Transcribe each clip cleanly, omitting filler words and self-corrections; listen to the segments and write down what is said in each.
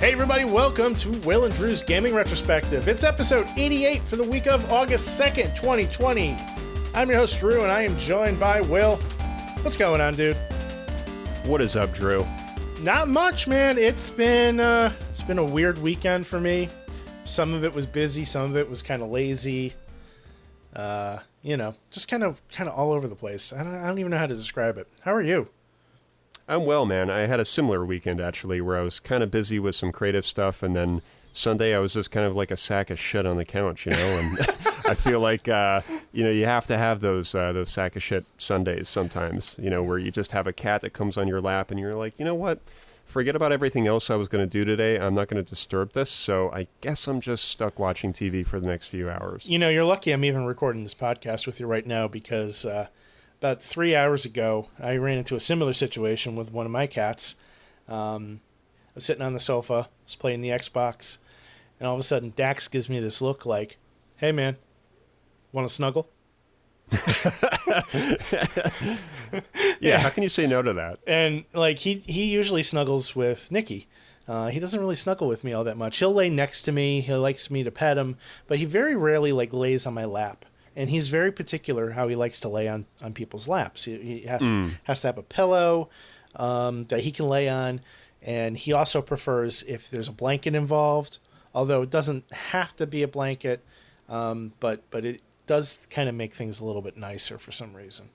Hey everybody, welcome to Will and Drew's Gaming Retrospective. It's episode 88 for the week of August 2nd, 2020. I'm your host, Drew, and I am joined by Will. What's going on, dude? What is up, Drew? Not much, man. It's been a weird weekend for me. Some of it was busy, some of it was kind of lazy. Just kind of all over the place. I don't even know how to describe it. How are you? I'm well, man. I had a similar weekend, actually, where I was kind of busy with some creative stuff, and then Sunday I was just kind of like a sack of shit on the couch, and I feel like, you have to have those sack of shit Sundays sometimes, where you just have a cat that comes on your lap, and you're like, you know what? Forget about everything else I was going to do today. I'm not going to disturb this, so I guess I'm just stuck watching TV for the next few hours. You're lucky I'm even recording this podcast with you right now, because about 3 hours ago, I ran into a similar situation with one of my cats. I was sitting on the sofa, was playing the Xbox, and all of a sudden Dax gives me this look like, hey man, want to snuggle? Yeah, how can you say no to that? And like he usually snuggles with Nikki. He doesn't really snuggle with me all that much. He'll lay next to me. He likes me to pet him, but he very rarely lays on my lap. And he's very particular how he likes to lay on people's laps. He has to have a pillow that he can lay on, and he also prefers if there's a blanket involved. Although it doesn't have to be a blanket, but it does kind of make things a little bit nicer for some reason.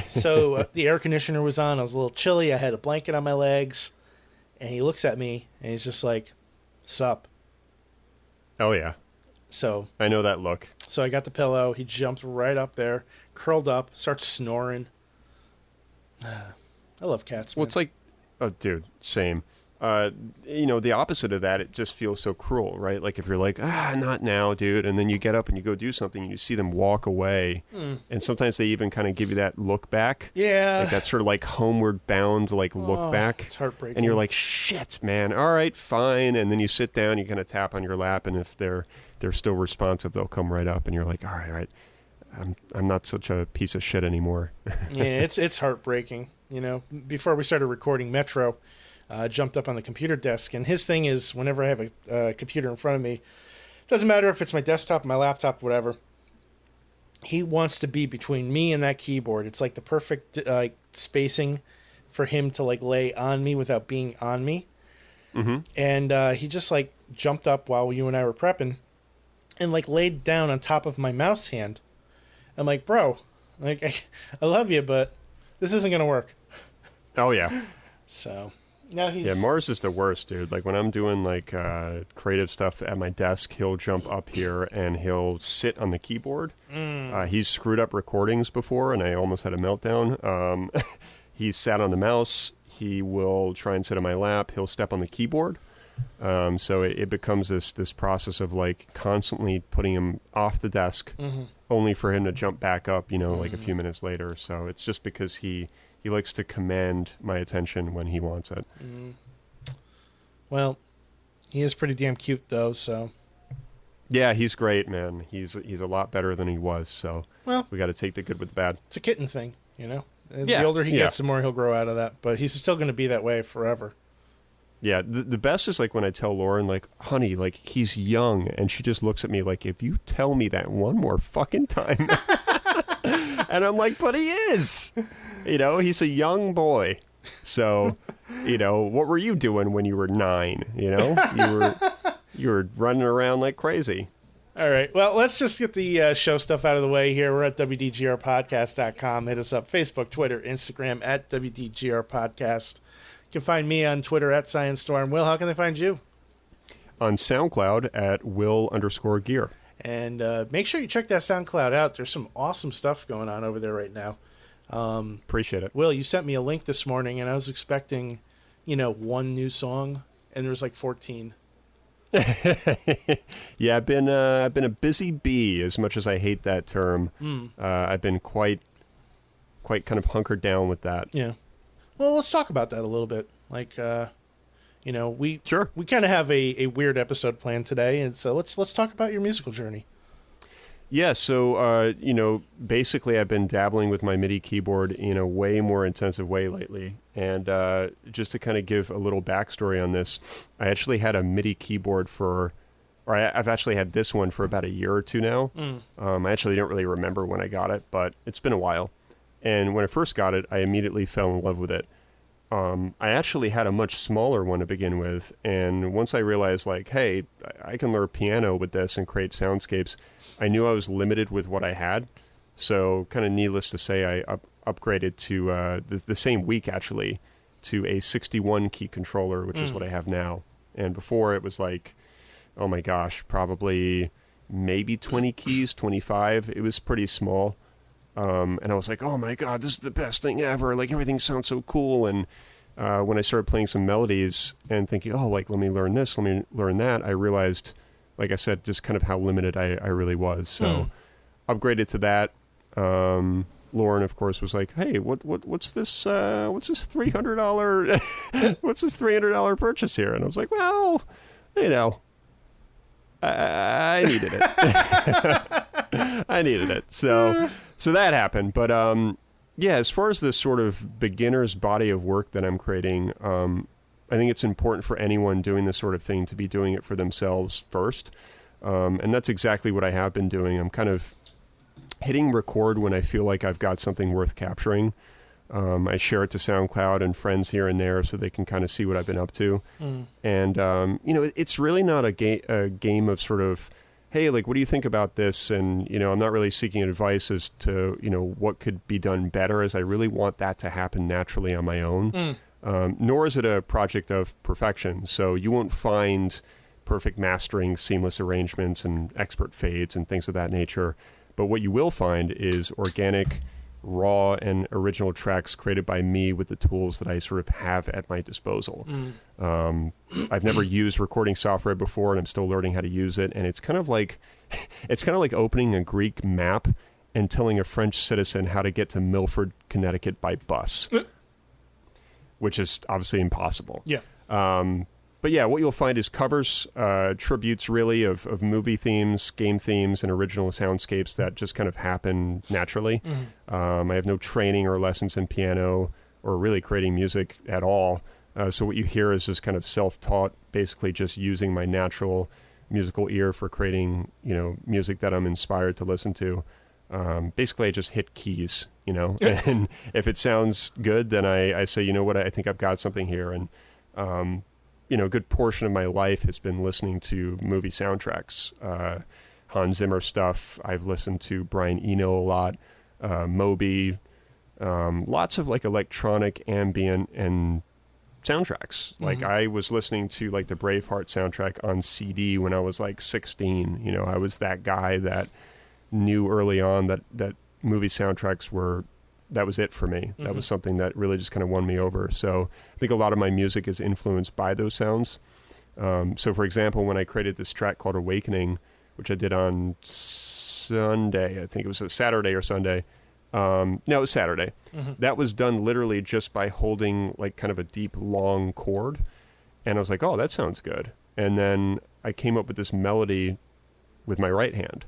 So the air conditioner was on. I was a little chilly. I had a blanket on my legs, and he looks at me and he's just like, "Sup?" Oh yeah. So I know that look. So I got the pillow. He jumped right up there, curled up, starts snoring. I love cats, man. Well, it's like, oh, dude, same. The opposite of that, it just feels so cruel, right? Like if you're like, not now, dude, and then you get up and you go do something, and you see them walk away, and sometimes they even kind of give you that look back. Yeah. Like that sort of like homeward bound, like look back. It's heartbreaking. And you're like, shit, man, all right, fine. And then you sit down, you kind of tap on your lap, and if they're still responsive, they'll come right up, and you're like, all right, I'm not such a piece of shit anymore. Yeah, it's heartbreaking. Before we started recording, Metro jumped up on the computer desk, and his thing is whenever I have a computer in front of me, doesn't matter if it's my desktop, my laptop, whatever, he wants to be between me and that keyboard. It's like the perfect spacing for him to lay on me without being on me. Mm-hmm. And he just jumped up while you and I were prepping and laid down on top of my mouse hand. I'm like, bro, I love you, but this isn't gonna work. Oh yeah. So now he's... Yeah, Mars is the worst, dude. Like when I'm doing creative stuff at my desk, he'll jump up here and he'll sit on the keyboard. He's screwed up recordings before, and I almost had a meltdown. He sat on the mouse. He will try and sit on my lap. He'll step on the keyboard. So it becomes this process of constantly putting him off the desk, only for him to jump back up, a few minutes later. So it's just because he likes to command my attention when he wants it. Well, he is pretty damn cute though, so. Yeah, he's great, man. He's a lot better than he was, so we got to take the good with the bad. It's a kitten thing, The older he gets, the more he'll grow out of that, but he's still going to be that way forever. Yeah, the best is when I tell Lauren, honey, he's young, and she just looks at me like, if you tell me that one more fucking time. And I'm like, but he is. He's a young boy. So, what were you doing when you were 9? You were running around like crazy. All right. Well, let's just get the show stuff out of the way here. We're at WDGRPodcast.com. Hit us up Facebook, Twitter, Instagram at WDGRPodcast. You can find me on Twitter at ScienceStorm. Will, how can they find you? On SoundCloud at Will_Gear. And make sure you check that SoundCloud out. There's some awesome stuff going on over there right now. Appreciate it. Will, you sent me a link this morning, and I was expecting, one new song, and there was 14. Yeah, I've been a busy bee, as much as I hate that term. I've been quite kind of hunkered down with that. Yeah. Well, let's talk about that a little bit. We kind of have a weird episode planned today, and so let's talk about your musical journey. Yeah, so, basically I've been dabbling with my MIDI keyboard in a way more intensive way lately. And just to kind of give a little backstory on this, I actually had a MIDI keyboard I've actually had this one for about a year or two now. I actually don't really remember when I got it, but it's been a while. And when I first got it, I immediately fell in love with it. I actually had a much smaller one to begin with, and once I realized, like, hey, I can learn piano with this and create soundscapes, I knew I was limited with what I had. So, kind of needless to say, I upgraded to the same week, actually, to a 61 key controller, which is what I have now. And before, it was like, oh my gosh, probably maybe 20 keys, 25. It was pretty small. And I was like, oh my God, this is the best thing ever. Like, everything sounds so cool. And when I started playing some melodies and thinking, oh, like, let me learn this, let me learn that, I realized, like I said, just kind of how limited I really was. So upgraded to that. Lauren, of course, was like, hey, what's this $300 what's this $300 purchase here? And I was like, well, I needed it. I needed it. So that happened. But as far as this sort of beginner's body of work that I'm creating, I think it's important for anyone doing this sort of thing to be doing it for themselves first. And that's exactly what I have been doing. I'm kind of hitting record when I feel like I've got something worth capturing. I share it to SoundCloud and friends here and there so they can kind of see what I've been up to. And, it's really not a game of sort of, hey, like, what do you think about this? And, I'm not really seeking advice as to, what could be done better, as I really want that to happen naturally on my own. Nor is it a project of perfection. So you won't find perfect mastering, seamless arrangements, and expert fades and things of that nature. But what you will find is organic, raw, and original tracks created by me with the tools that I sort of have at my disposal. I've never used recording software before, and I'm still learning how to use it. And it's kind of like opening a Greek map and telling a French citizen how to get to Milford, Connecticut by bus, which is obviously impossible. Yeah. But yeah, what you'll find is covers, tributes really of movie themes, game themes, and original soundscapes that just kind of happen naturally. I have no training or lessons in piano or really creating music at all. So what you hear is just kind of self-taught, basically just using my natural musical ear for creating, music that I'm inspired to listen to. Basically, I just hit keys, and if it sounds good, then I say, you know what, I think I've got something here. And, a good portion of my life has been listening to movie soundtracks, Hans Zimmer stuff. I've listened to Brian Eno a lot, Moby, lots of like electronic, ambient, and soundtracks. Like I was listening to like the Braveheart soundtrack on CD when I was like 16. I was that guy that knew early on that movie soundtracks that was it for me. That was something that really just kind of won me over. So I think a lot of my music is influenced by those sounds. So for example, when I created this track called Awakening, which I did on Sunday, I think it was a Saturday or Sunday. No, it was Saturday. That was done literally just by holding like kind of a deep, long chord. And I was like, oh, that sounds good. And then I came up with this melody with my right hand.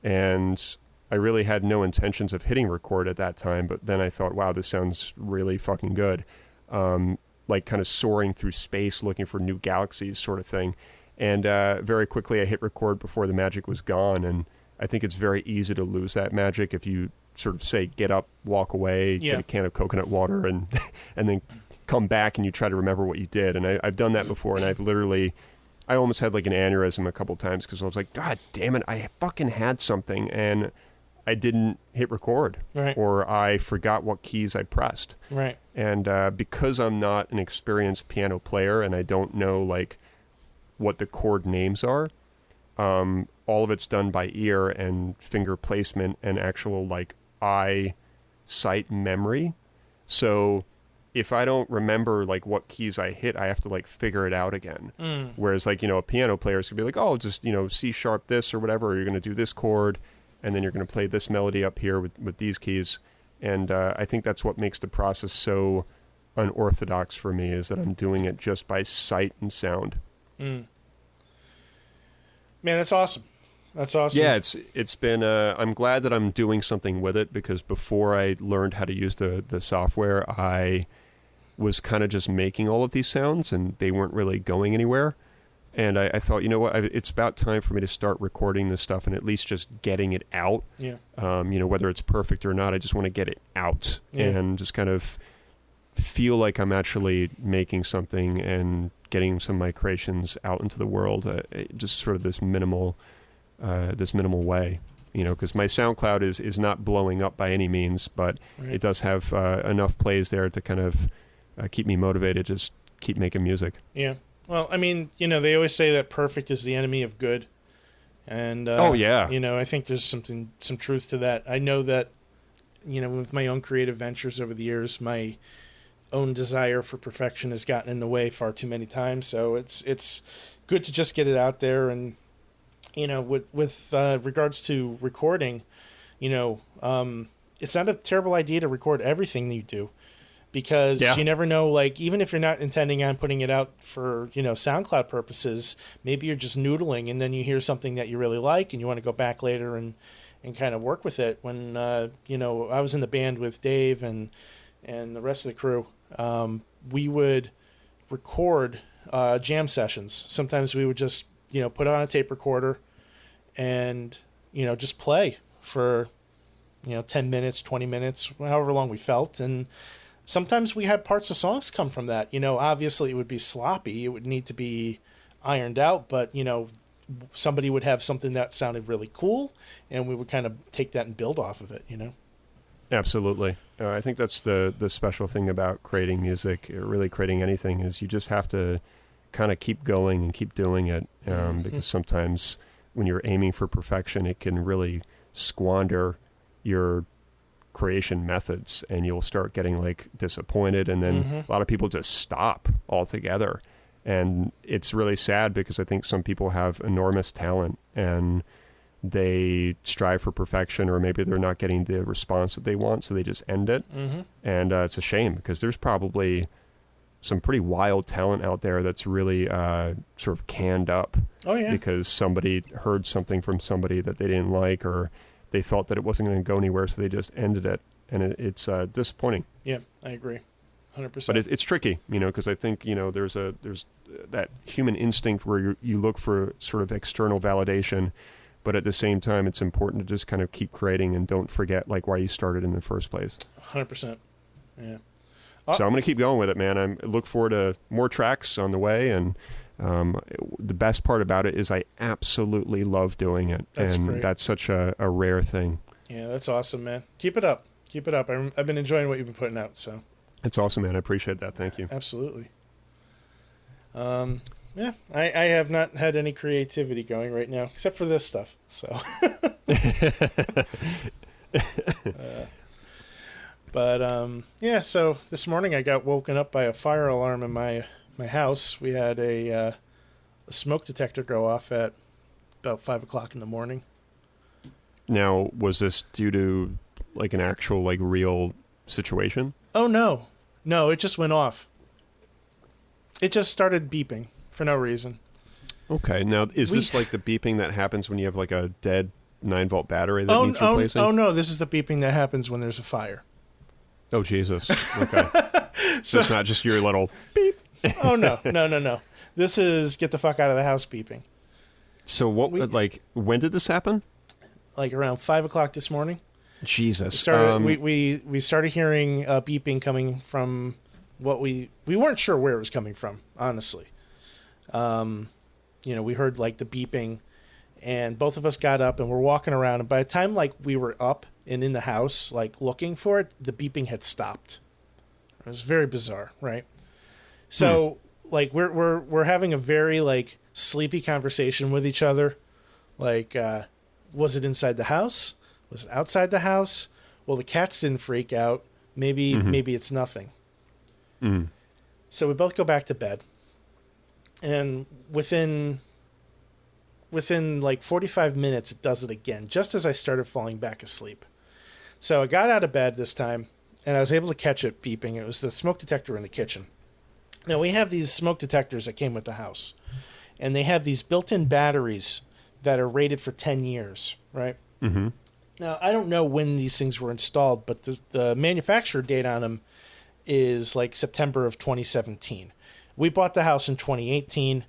And I really had no intentions of hitting record at that time, but then I thought, wow, this sounds really fucking good. Like kind of soaring through space, looking for new galaxies sort of thing. And very quickly I hit record before the magic was gone. And I think it's very easy to lose that magic if you sort of say, get up, walk away, get a can of coconut water, and then come back and you try to remember what you did. And I've done that before, and I almost had like an aneurysm a couple times because I was like, God damn it, I fucking had something, and I didn't hit record, or I forgot what keys I pressed. Right. And because I'm not an experienced piano player and I don't know like what the chord names are, all of it's done by ear and finger placement and actual like eye sight memory. So if I don't remember like what keys I hit, I have to like figure it out again. Whereas like, a piano player is gonna be like, oh, just, C sharp this or whatever, or you're going to do this chord, and then you're going to play this melody up here with these keys. And I think that's what makes the process so unorthodox for me, is that I'm doing it just by sight and sound. Man, that's awesome. That's awesome. Yeah, it's been. I'm glad that I'm doing something with it, because before I learned how to use the software, I was kind of just making all of these sounds, and they weren't really going anywhere. And I thought, you know what, it's about time for me to start recording this stuff and at least just getting it out. Yeah. Whether it's perfect or not, I just want to get it out and just kind of feel like I'm actually making something and getting some of my creations out into the world. Just sort of this minimal way, because my SoundCloud is not blowing up by any means, but it does have enough plays there to kind of keep me motivated, just keep making music. Yeah. Well, I mean, they always say that perfect is the enemy of good. And, I think there's some truth to that. I know that, with my own creative ventures over the years, my own desire for perfection has gotten in the way far too many times. So it's good to just get it out there. And, with regards to recording, it's not a terrible idea to record everything that you do. Because you never know, like, even if you're not intending on putting it out for, SoundCloud purposes, maybe you're just noodling and then you hear something that you really like and you want to go back later and kind of work with it. When, I was in the band with Dave and the rest of the crew, we would record jam sessions. Sometimes we would just, put on a tape recorder and, just play for, 10 minutes, 20 minutes, however long we felt. And sometimes we had parts of songs come from that. Obviously it would be sloppy. It would need to be ironed out, but, somebody would have something that sounded really cool, and we would kind of take that and build off of it, Absolutely. I think that's the special thing about creating music, or really creating anything, is you just have to kind of keep going and keep doing it, because sometimes when you're aiming for perfection, it can really squander your creation methods, and you'll start getting like disappointed, and then a lot of people just stop altogether. And it's really sad, because I think some people have enormous talent and they strive for perfection, or maybe they're not getting the response that they want, so they just end it. And it's a shame, because there's probably some pretty wild talent out there that's really sort of canned up because somebody heard something from somebody that they didn't like, or they thought that it wasn't going to go anywhere, so they just ended it, and it's disappointing. Yeah, I agree, 100%. But it's tricky, because I think there's that human instinct where you look for sort of external validation, but at the same time, it's important to just kind of keep creating and don't forget like why you started in the first place. 100%. Yeah. So I'm going to keep going with it, man. I look forward to more tracks on the way, and the best part about it is I absolutely love doing it. That's great. That's such a rare thing. Yeah, that's awesome, man. Keep it up. Keep it up. I've been enjoying what you've been putting out. So it's awesome, man. I appreciate that. Thank you. Absolutely. Yeah, I have not had any creativity going right now, except for this stuff. So, yeah. So this morning I got woken up by a fire alarm in my house. We had a smoke detector go off at about 5 o'clock in the morning. Now, was this due to like an actual like real situation? Oh no, it just went off. It just started beeping for no reason. Okay, now is this like the beeping that happens when you have like a dead 9-volt battery that needs replacing? Oh no, this is the beeping that happens when there's a fire. Oh Jesus! Okay, so it's not just your little beep. Oh no. This is get the fuck out of the house beeping. So what? When did this happen? Like around 5 o'clock this morning. Jesus. We started hearing beeping coming from what we weren't sure where it was coming from, honestly. We heard like the beeping, and both of us got up and we're walking around, and by the time like we were up and in the house like looking for it, the beeping had stopped. It was very bizarre, right? So like we're having a very like sleepy conversation with each other. Like was it inside the house? Was it outside the house? Well, the cats didn't freak out. Maybe it's nothing. So we both go back to bed. And within like 45 minutes, it does it again, just as I started falling back asleep. So I got out of bed this time, and I was able to catch it beeping. It was the smoke detector in the kitchen. Now, we have these smoke detectors that came with the house, and they have these built-in batteries that are rated for 10 years, right? Mm-hmm. Now, I don't know when these things were installed, but the manufacturer date on them is like September of 2017. We bought the house in 2018.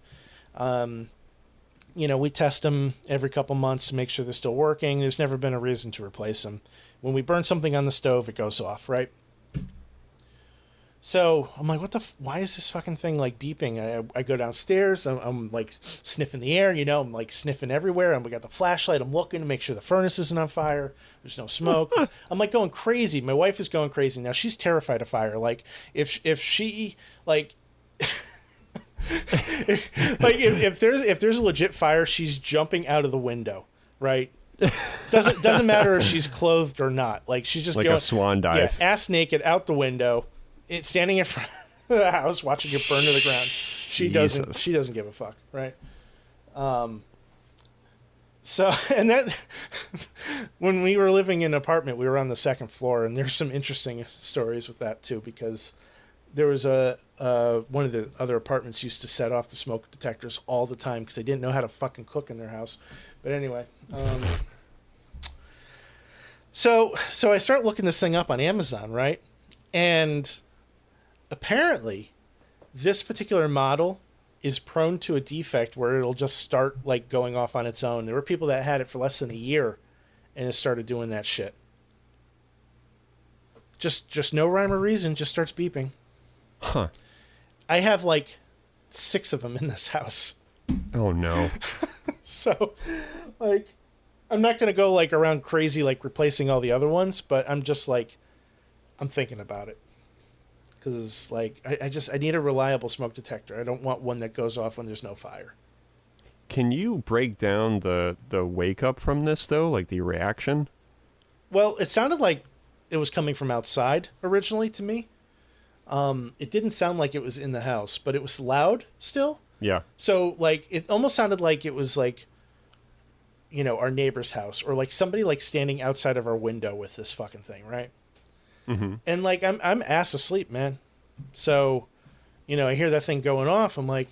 We test them every couple months to make sure they're still working. There's never been a reason to replace them. When we burn something on the stove, it goes off, right? So I'm like, why is this fucking thing like beeping? I go downstairs. I'm like sniffing the air, I'm like sniffing everywhere. And we got the flashlight. I'm looking to make sure the furnace isn't on fire. There's no smoke. I'm like going crazy. My wife is going crazy. Now she's terrified of fire. Like if she like, if there's a legit fire, she's jumping out of the window, right? Doesn't matter if she's clothed or not. Like she's just like going a swan dive, ass naked out the window. It's standing in front of the house watching it burn to the ground. She doesn't give a fuck, right? So, and that when we were living in an apartment, we were on the second floor, and there's some interesting stories with that too, because there was one of the other apartments used to set off the smoke detectors all the time because they didn't know how to fucking cook in their house. But anyway, so I start looking this thing up on Amazon, right? And apparently, this particular model is prone to a defect where it'll just start like going off on its own. There were people that had it for less than a year, and it started doing that shit. Just no rhyme or reason, just starts beeping. Huh. I have like 6 of them in this house. Oh no. So, like, I'm not gonna go like around crazy like replacing all the other ones, but I'm just like, I'm thinking about it. Because, like, I need a reliable smoke detector. I don't want one that goes off when there's no fire. Can you break down the wake up from this, though? Like, the reaction? Well, it sounded like it was coming from outside originally to me. It didn't sound like it was in the house, but it was loud still. Yeah. So, like, it almost sounded like it was, like, our neighbor's house. Or, like, somebody, like, standing outside of our window with this fucking thing, right? Mm-hmm. And like I'm ass asleep, man. So, I hear that thing going off. I'm like,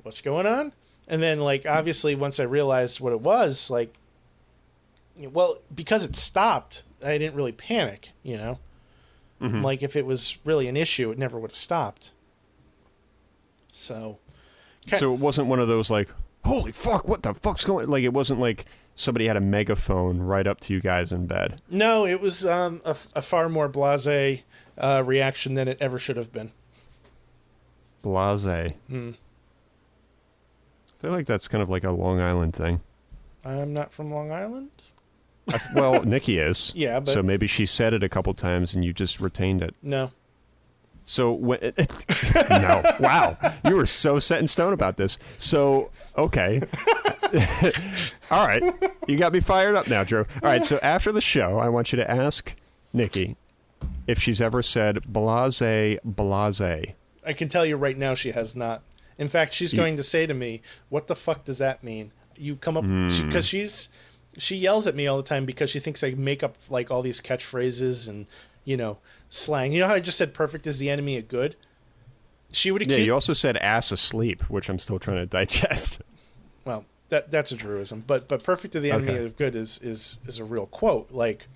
what's going on? And then like obviously once I realized what it was, like, well, because it stopped, I didn't really panic. Mm-hmm. Like if it was really an issue, it never would have stopped. So it wasn't one of those like, holy fuck, what the fuck's going? Like it wasn't like somebody had a megaphone right up to you guys in bed. No, it was a far more blasé reaction than it ever should have been. Blasé. I feel like that's kind of like a Long Island thing. I'm not from Long Island. Well, Nikki is. Yeah, but... So maybe she said it a couple times and you just retained it. No. So, no. Wow. You were so set in stone about this. So, okay. All right. You got me fired up now, Drew. All right. So after the show, I want you to ask Nikki if she's ever said blase. I can tell you right now she has not. In fact, she's going to say to me, what the fuck does that mean? You come up... Because she yells at me all the time because she thinks I make up like all these catchphrases and, slang. You know how I just said perfect is the enemy of good? She would accuse... Yeah, you also said ass asleep, which I'm still trying to digest. Well, that's a truism, but perfect is the enemy of good is a real quote. Like,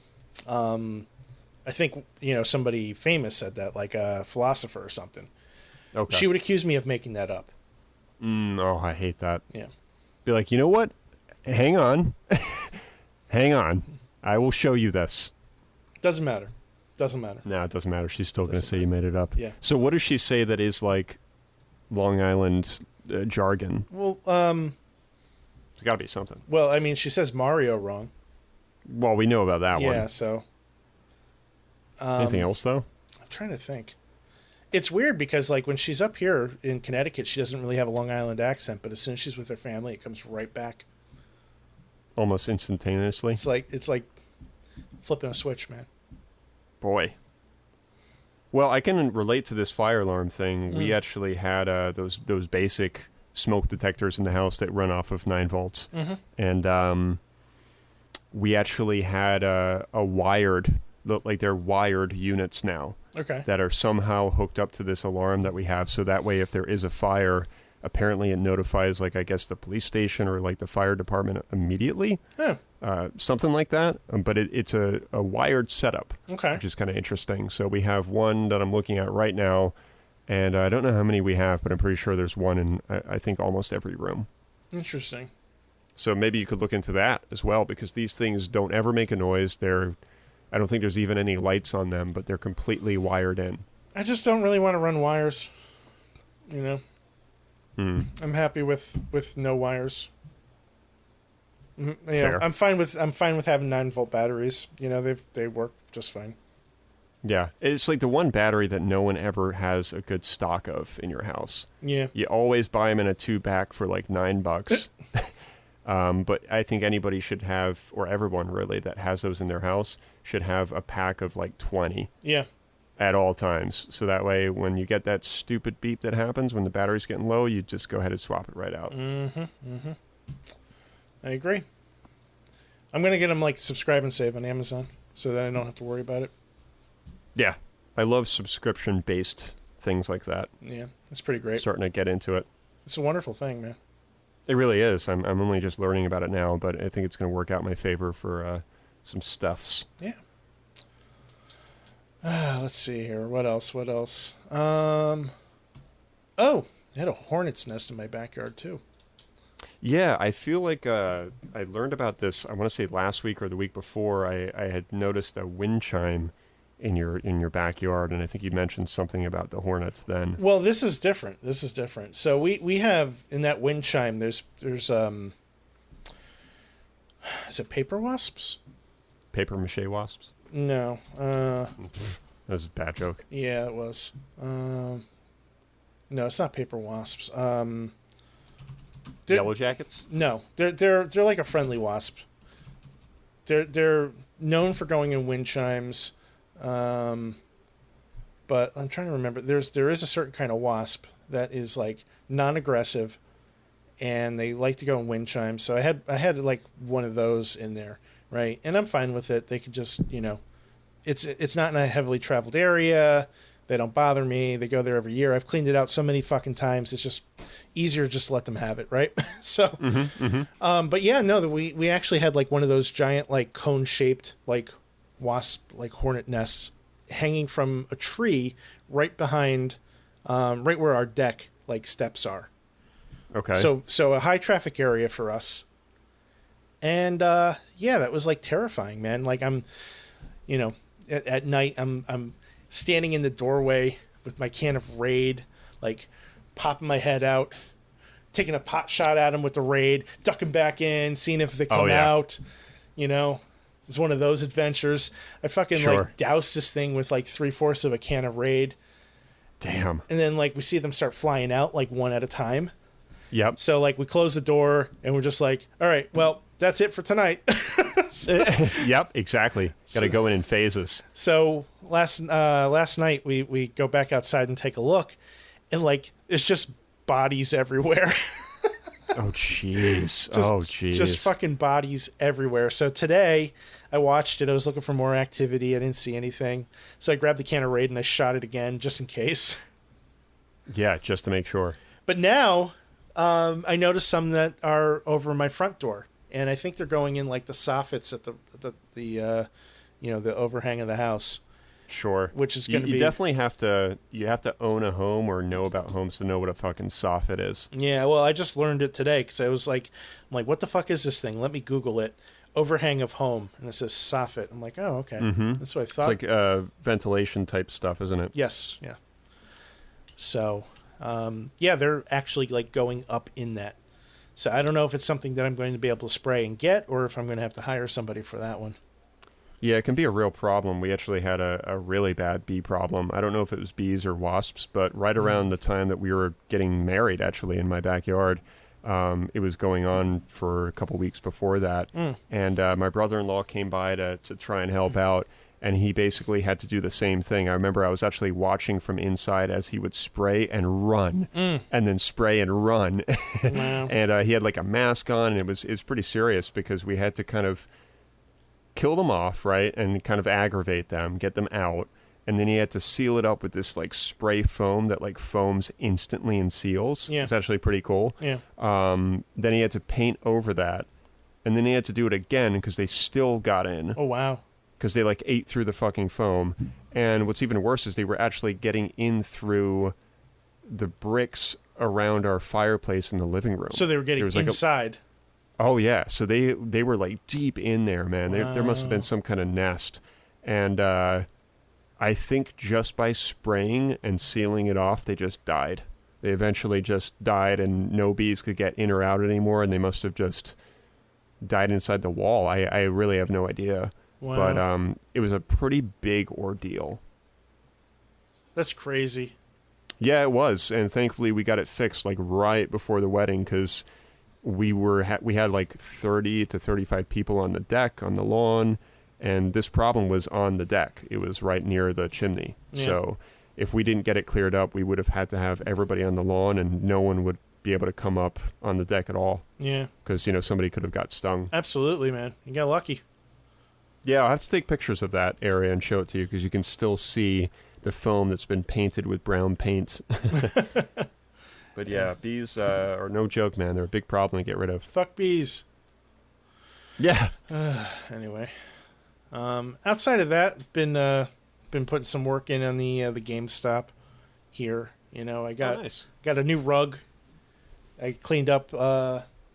I think somebody famous said that, like a philosopher or something. Okay. She would accuse me of making that up. Oh, I hate that. Yeah. Be like, you know what? Hang on, hang on. I will show you this. Doesn't matter. No, it doesn't matter. She's still going to say you made it up. Yeah. So what does she say that is like Long Island jargon? Well, there's got to be something. Well, I mean, she says Mario wrong. Well, we know about that one. Yeah, so. Anything else, though? I'm trying to think. It's weird because, like, when she's up here in Connecticut, she doesn't really have a Long Island accent, but as soon as she's with her family, it comes right back. Almost instantaneously? It's like flipping a switch, man. Boy. Well, I can relate to this fire alarm thing. We actually had those basic smoke detectors in the house that run off of 9 volts. Mm-hmm. And we actually had a wired, like they're wired units now. Okay. That are somehow hooked up to this alarm that we have. So that way, if there is a fire, apparently it notifies, like, I guess the police station or like the fire department immediately. Something like that. But it's a wired setup, which is kind of interesting. So we have one that I'm looking at right now, and I don't know how many we have, but I'm pretty sure there's one in, I think, almost every room. Interesting. So maybe you could look into that as well, because these things don't ever make a noise. I don't think there's even any lights on them, but they're completely wired in. I just don't really want to run wires, you know. I'm happy with no wires. Fair. I'm fine with having 9-volt batteries. You know, they work just fine. Yeah, it's like the one battery that no one ever has a good stock of in your house. Yeah. You always buy them in a 2-pack for like $9. But I think anybody should have, or everyone really that has those in their house, should have a pack of like 20. Yeah. At all times. So that way, when you get that stupid beep that happens when the battery's getting low, you just go ahead and swap it right out. I agree. I'm going to get them like subscribe and save on Amazon so that I don't have to worry about it. Yeah. I love subscription-based things like that. Yeah, it's pretty great. Starting to get into it. It's a wonderful thing, man. It really is. I'm only just learning about it now, but I think it's going to work out in my favor for some stuffs. Yeah. Let's see here. What else? Oh, I had a hornet's nest in my backyard, too. Yeah, I feel like I learned about this, I want to say last week or the week before. I had noticed a wind chime in your backyard, and I think you mentioned something about the hornets then. Well, this is different. So we have, in that wind chime, there's is it paper wasps? Paper mache wasps? No. That was a bad joke. Yeah, it was. No, it's not paper wasps. Yellow jackets? No, they're like a friendly wasp. They're known for going in wind chimes, but I'm trying to remember. There is a certain kind of wasp that is like non-aggressive, and they like to go in wind chimes. So I had like one of those in there. Right, and I'm fine with it. They could just, it's not in a heavily traveled area. They don't bother me. They go there every year. I've cleaned it out so many fucking times. It's just easier just to let them have it, right? So, but yeah, no, we actually had like one of those giant like cone shaped like wasp like hornet nests hanging from a tree right behind, right where our deck like steps are. Okay. So a high traffic area for us. And yeah, that was like terrifying, man. Like I'm, at night I'm standing in the doorway with my can of Raid, like popping my head out, taking a pot shot at them with the Raid, ducking back in, seeing if they come out. It's one of those adventures. I fucking like doused this thing with like 3/4 of a can of Raid. Damn. And then like we see them start flying out like one at a time. Yep. So like we close the door and we're just like, all right, well, that's it for tonight. Yep, exactly. Got to go in phases. So last night we go back outside and take a look, and like it's just bodies everywhere. Oh jeez. Just fucking bodies everywhere. So today I watched it. I was looking for more activity. I didn't see anything. So I grabbed the can of Raid and I shot it again just in case. Yeah, just to make sure. But now I noticed some that are over my front door. And I think they're going in like the soffits at the overhang of the house. Sure. Which is going to be... You definitely have to own a home or know about homes to know what a fucking soffit is. Yeah, well, I just learned it today because I'm like, what the fuck is this thing? Let me Google it. Overhang of home. And it says soffit. I'm like, oh, okay. Mm-hmm. That's what I thought. It's like ventilation type stuff, isn't it? Yes, yeah. So, yeah, they're actually like going up in that. So I don't know if it's something that I'm going to be able to spray and get, or if I'm going to have to hire somebody for that one. Yeah, it can be a real problem. We actually had a really bad bee problem. I don't know if it was bees or wasps, but right around the time that we were getting married, actually, in my backyard, it was going on for a couple weeks before that. And my brother-in-law came by to try and help out, and he basically had to do the same thing. I remember I was actually watching from inside as he would spray and run, and then spray and run. Wow. And he had like a mask on, and it was pretty serious because we had to kind of kill them off, right, and kind of aggravate them, get them out, and then he had to seal it up with this like spray foam that like foams instantly and seals. Yeah. It's actually pretty cool. Yeah. Then he had to paint over that, and then he had to do it again because they still got in. Oh, wow. Because they like ate through the fucking foam. And what's even worse is they were actually getting in through the bricks around our fireplace in the living room. So they were getting inside. Oh yeah, so they were like deep in there, man. Wow. There must have been some kind of nest, and I think just by spraying and sealing it off, they just died. They eventually just died, and no bees could get in or out anymore, and they must have just died inside the wall. I really have no idea, Wow. but it was a pretty big ordeal. That's crazy. Yeah, it was, and thankfully we got it fixed like right before the wedding because we had like 30 to 35 people on the deck on the lawn, and this problem was on the deck. It was right near the chimney. Yeah. So if we didn't get it cleared up, we would have had to have everybody on the lawn, and no one would be able to come up on the deck at all. Yeah. Because somebody could have got stung. Absolutely, man. You got lucky. Yeah, I'll have to take pictures of that area and show it to you because you can still see the foam that's been painted with brown paint. But yeah, bees are no joke, man. They're a big problem to get rid of. Fuck bees. Yeah. Anyway, outside of that, been putting some work in on the GameStop here. I got a new rug. I cleaned up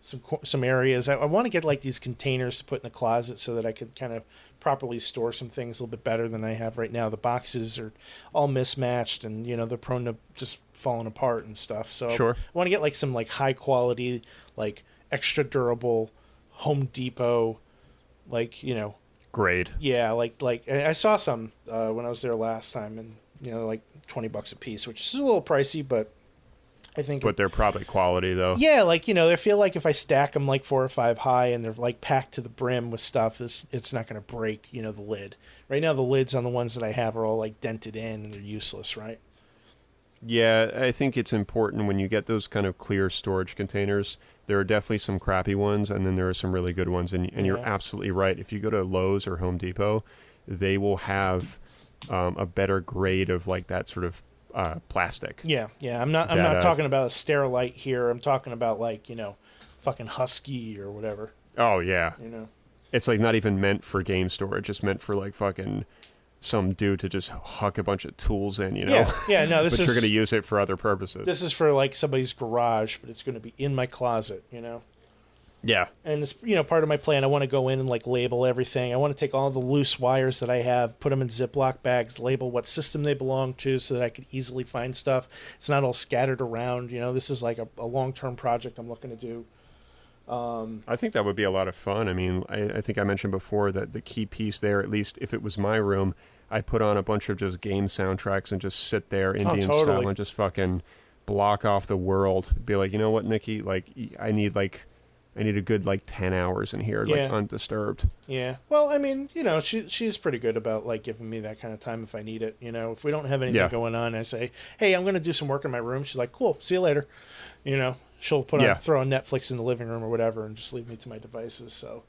some areas. I want to get like these containers to put in the closet so that I could kind of properly store some things a little bit better than I have right now. The boxes are all mismatched, and they're prone to just falling apart and stuff. So sure. I want to get like some like high quality, like extra durable Home Depot, like grade. Yeah, like I saw some when I was there last time, and like $20 a piece, which is a little pricey, but I think. But they're probably quality though. Yeah, like I feel like if I stack them like 4 or 5 high and they're like packed to the brim with stuff, it's not going to break the lid. Right now the lids on the ones that I have are all like dented in and they're useless, right? Yeah, I think it's important when you get those kind of clear storage containers. There are definitely some crappy ones, and then there are some really good ones. And you're absolutely right. If you go to Lowe's or Home Depot, they will have a better grade of like that sort of plastic. Yeah. I'm not talking about a Sterilite here. I'm talking about like fucking Husky or whatever. Oh yeah. It's like not even meant for game storage. It's meant for like fucking some dude to just huck a bunch of tools in, Yeah, no, but you're going to use it for other purposes. This is for like somebody's garage, but it's going to be in my closet, Yeah. And it's, part of my plan. I want to go in and like label everything. I want to take all the loose wires that I have, put them in Ziploc bags, label what system they belong to so that I could easily find stuff. It's not all scattered around. This is like a long-term project I'm looking to do. I think that would be a lot of fun. I mean, I think I mentioned before that the key piece there, at least if it was my room, I put on a bunch of just game soundtracks and just sit there Indian style and just fucking block off the world. Be like, you know what, Nikki? Like, I need a good like 10 hours in here, like undisturbed. Yeah. Well, I mean, she's pretty good about like giving me that kind of time if I need it. If we don't have anything going on, I say, hey, I'm going to do some work in my room. She's like, cool, see you later. She'll throw on Netflix in the living room or whatever and just leave me to my devices. So,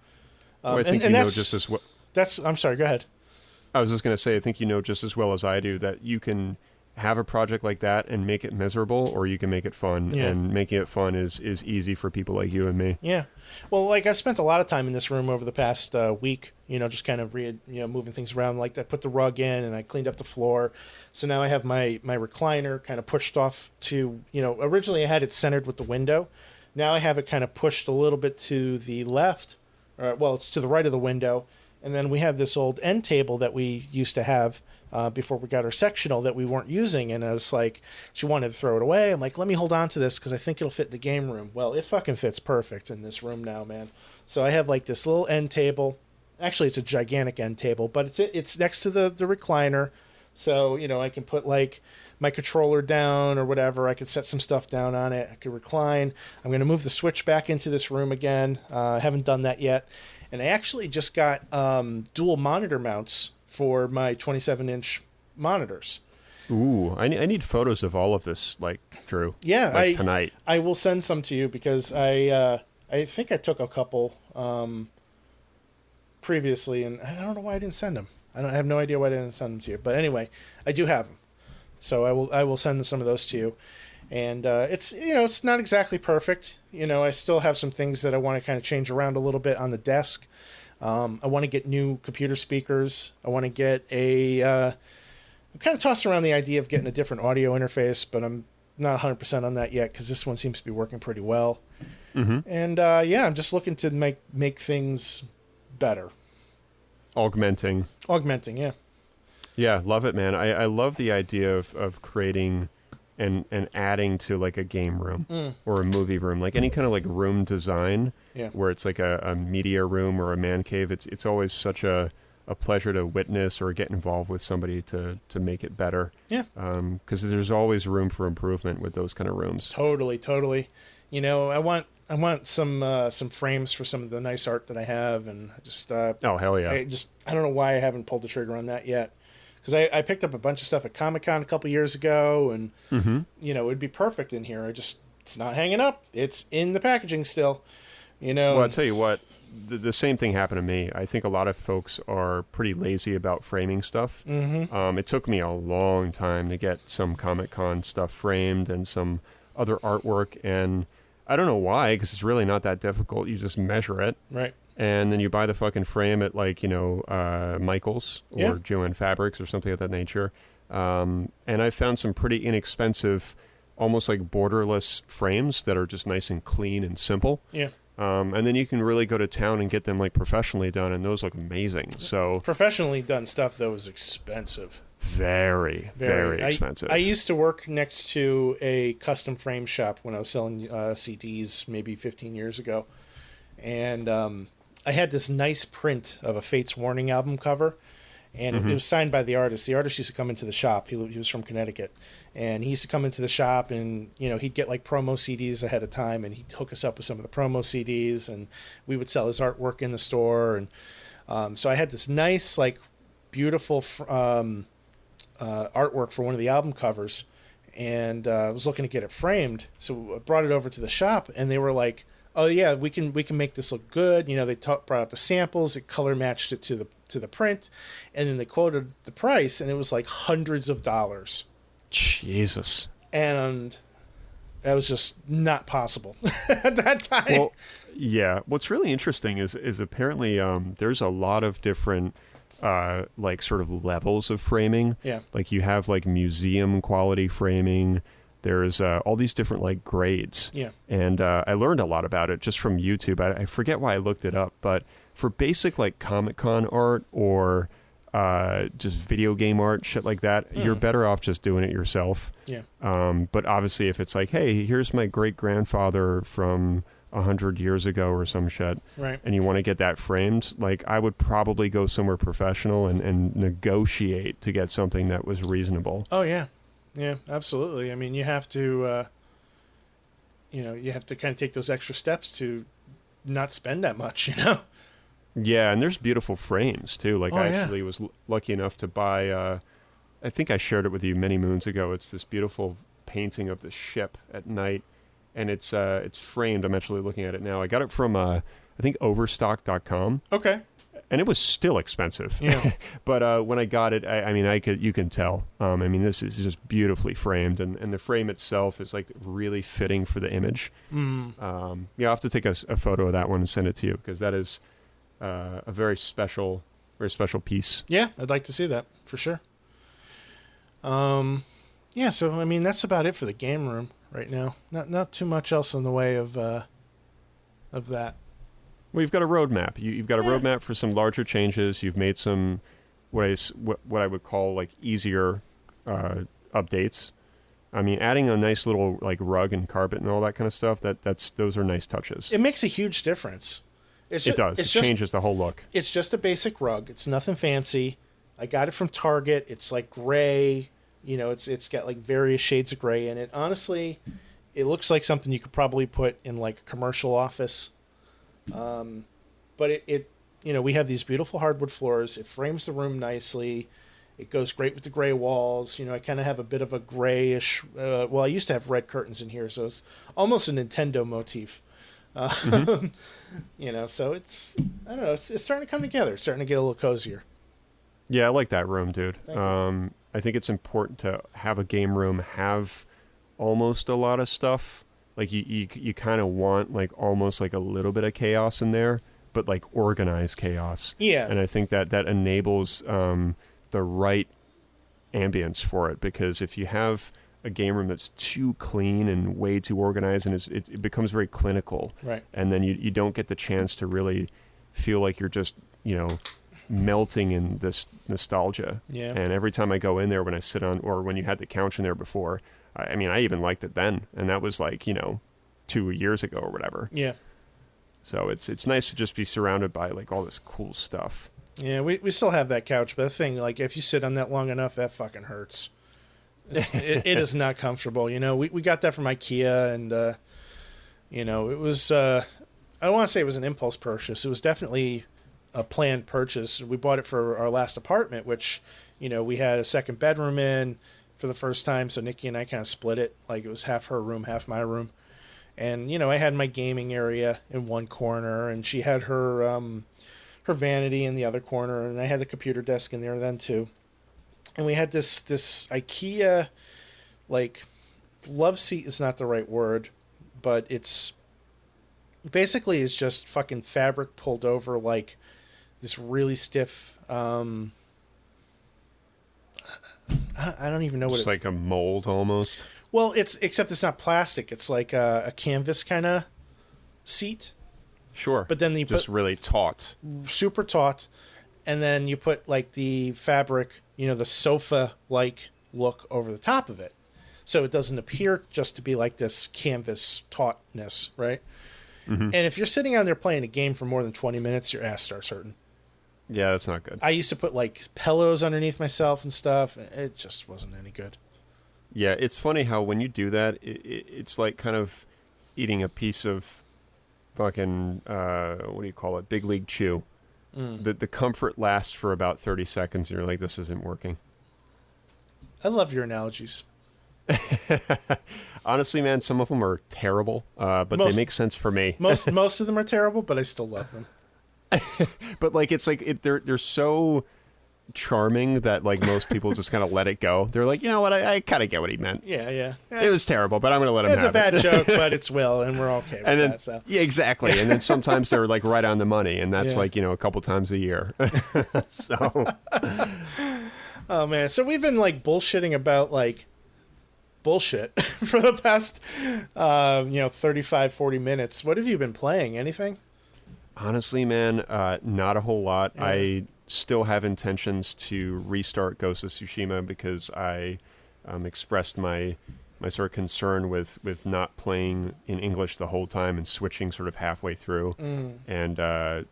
well, I think just as well. I'm sorry, go ahead. I was just going to say, I think just as well as I do that you can have a project like that and make it miserable, or you can make it fun. Yeah. And making it fun is easy for people like you and me. Yeah. Well, like I spent a lot of time in this room over the past week, just kind of moving things around. Like I put the rug in and I cleaned up the floor. So now I have my recliner kind of pushed off to, originally I had it centered with the window. Now I have it kind of pushed a little bit to the left. It's to the right of the window. And then we have this old end table that we used to have before we got our sectional that we weren't using. And I was like, she wanted to throw it away. I'm like, let me hold on to this because I think it'll fit the game room. Well, it fucking fits perfect in this room now, man. So I have like this little end table. Actually, it's a gigantic end table, but it's next to the recliner. So, I can put like my controller down or whatever. I could set some stuff down on it. I could recline. I'm going to move the switch back into this room again. I haven't done that yet. And I actually just got dual monitor mounts for my 27-inch monitors. Ooh, I need photos of all of this, like, Drew. Yeah, tonight. I will send some to you because I think I took a couple previously, and I don't know why I didn't send them. I have no idea why I didn't send them to you. But anyway, I do have them. So I will send some of those to you. And it's, it's not exactly perfect. I still have some things that I want to kind of change around a little bit on the desk. I want to get new computer speakers. I want to get I'm kind of tossing around the idea of getting a different audio interface, but I'm not 100% on that yet because this one seems to be working pretty well. Mm-hmm. And I'm just looking to make things better. Augmenting, yeah. Yeah, love it, man. I love the idea of creating and adding to like a game room or a movie room, like any kind of like room design where it's like a media room or a man cave. It's always such a pleasure to witness or get involved with somebody to make it better. Yeah. Because there's always room for improvement with those kind of rooms. Totally. I want some frames for some of the nice art that I have, and just oh hell yeah! I don't know why I haven't pulled the trigger on that yet, because I picked up a bunch of stuff at Comic-Con a couple years ago, and it'd be perfect in here. It's not hanging up. It's in the packaging still. Well, I'll tell you what. The same thing happened to me. I think a lot of folks are pretty lazy about framing stuff. Mm-hmm. It took me a long time to get some Comic-Con stuff framed and some other artwork, and I don't know why, because it's really not that difficult. You just measure it. Right. And then you buy the fucking frame at Michael's or Joann Fabrics or something of that nature. And I found some pretty inexpensive, almost like borderless frames that are just nice and clean and simple. Yeah. And then you can really go to town and get them like professionally done, and those look amazing. So professionally done stuff though is expensive. Very, very expensive. I used to work next to a custom frame shop when I was selling CDs maybe 15 years ago, and I had this nice print of a Fates Warning album cover, and it was signed by the artist. The artist used to come into the shop. He was from Connecticut, and he used to come into the shop, and he'd get like promo CDs ahead of time, and he'd hook us up with some of the promo CDs, and we would sell his artwork in the store. And so I had this nice, like, beautiful artwork for one of the album covers, and I was looking to get it framed. So I brought it over to the shop, and they were like, "Oh yeah, we can make this look good." They brought out the samples, it color matched it to the print, and then they quoted the price, and it was like hundreds of dollars. Jesus. And that was just not possible at that time. Well, yeah. What's really interesting is apparently there's a lot of different like sort of levels of framing. Yeah. Like you have like museum quality framing. There's all these different like grades. Yeah. And I learned a lot about it just from YouTube. I forget why I looked it up, but for basic like Comic-Con art or just video game art, shit like that, you're better off just doing it yourself. Yeah. But obviously if it's like, hey, here's my great grandfather from 100 years ago or some shit, right, and you want to get that framed, like I would probably go somewhere professional and negotiate to get something that was reasonable. Oh yeah. Yeah, absolutely. I mean, you have to, you have to kind of take those extra steps to not spend that much, Yeah, and there's beautiful frames too. Like I actually was lucky enough to buy, I think I shared it with you many moons ago. It's this beautiful painting of the ship at night, and it's framed. I'm actually looking at it now. I got it from, I think, Overstock.com. Okay. And it was still expensive. Yeah. But when I got it, you can tell. This is just beautifully framed, and the frame itself is like really fitting for the image. I'll have to take a photo of that one and send it to you, because that is a very special piece. Yeah, I'd like to see that for sure. So that's about it for the game room right now. Not too much else in the way of that. Well, you've got a roadmap. You've got a roadmap for some larger changes. You've made some what I would call like easier updates. I mean, adding a nice little like rug and carpet and all that kind of stuff. Those are nice touches. It makes a huge difference. It does. It changes the whole look. It's just a basic rug. It's nothing fancy. I got it from Target. It's like gray. It's got like various shades of gray in it. Honestly, it looks like something you could probably put in like a commercial office. But we have these beautiful hardwood floors. It frames the room nicely. It goes great with the gray walls. I kind of have a bit of a grayish, I used to have red curtains in here, so it's almost a Nintendo motif. So it's, I don't know, it's starting to come together. It's starting to get a little cozier. Yeah, I like that room, dude. Thank you. I think it's important to have a game room have almost a lot of stuff. Like you kind of want like almost like a little bit of chaos in there, but like organized chaos. Yeah. And I think that enables the right ambience for it, because if you have a game room that's too clean and way too organized, and it becomes very clinical, Right. and then you don't get the chance to really feel like you're just, melting in this nostalgia. Yeah. And every time I go in there, when I sit on, or when you had the couch in there before, I mean, I even liked it then, and that was like 2 years ago or whatever. Yeah. So it's nice to just be surrounded by like all this cool stuff. Yeah, we still have that couch, but the thing, like, if you sit on that long enough, that fucking hurts. It is not comfortable. We got that from IKEA, and, it was, I don't want to say it was an impulse purchase. It was definitely a planned purchase. We bought it for our last apartment, which, we had a second bedroom in for the first time, so Nikki and I kind of split it. Like, it was half her room, half my room. And, I had my gaming area in one corner, and she had her vanity in the other corner, and I had the computer desk in there then too. And we had this IKEA, like, love seat is not the right word, but it's just fucking fabric pulled over, like this really stiff, I don't even know what It's like a mold almost. Well, except it's not plastic. It's like a canvas kind of seat. Sure. But then you just put really taut. Super taut, and then you put like the fabric, the sofa-like look over the top of it. So it doesn't appear just to be like this canvas tautness, right? Mm-hmm. And if you're sitting on there playing a game for more than 20 minutes, your ass starts hurting. Yeah, that's not good. I used to put like pillows underneath myself and stuff. It just wasn't any good. Yeah, it's funny how when you do that, it's like kind of eating a piece of fucking, what do you call it? Big League Chew. The comfort lasts for about 30 seconds, and you're like, this isn't working. I love your analogies. Honestly, man, some of them are terrible, but they make sense for me. most of them are terrible, but I still love them. But like, it's like they're so charming that like most people just kind of let it go. They're like, you know what, I kind of get what he meant. Yeah. It was terrible, but I'm going to let him have it. It's a bad joke, but it's Will, and we're okay with that. So. Yeah, exactly. And then sometimes they're like right on the money, and that's like, a couple times a year. So. Oh, man. So we've been like bullshitting about like bullshit for the past, 35, 40 minutes. What have you been playing? Anything? Honestly, man, not a whole lot. Yeah. I still have intentions to restart Ghost of Tsushima because I expressed my sort of concern with not playing in English the whole time and switching sort of halfway through. And I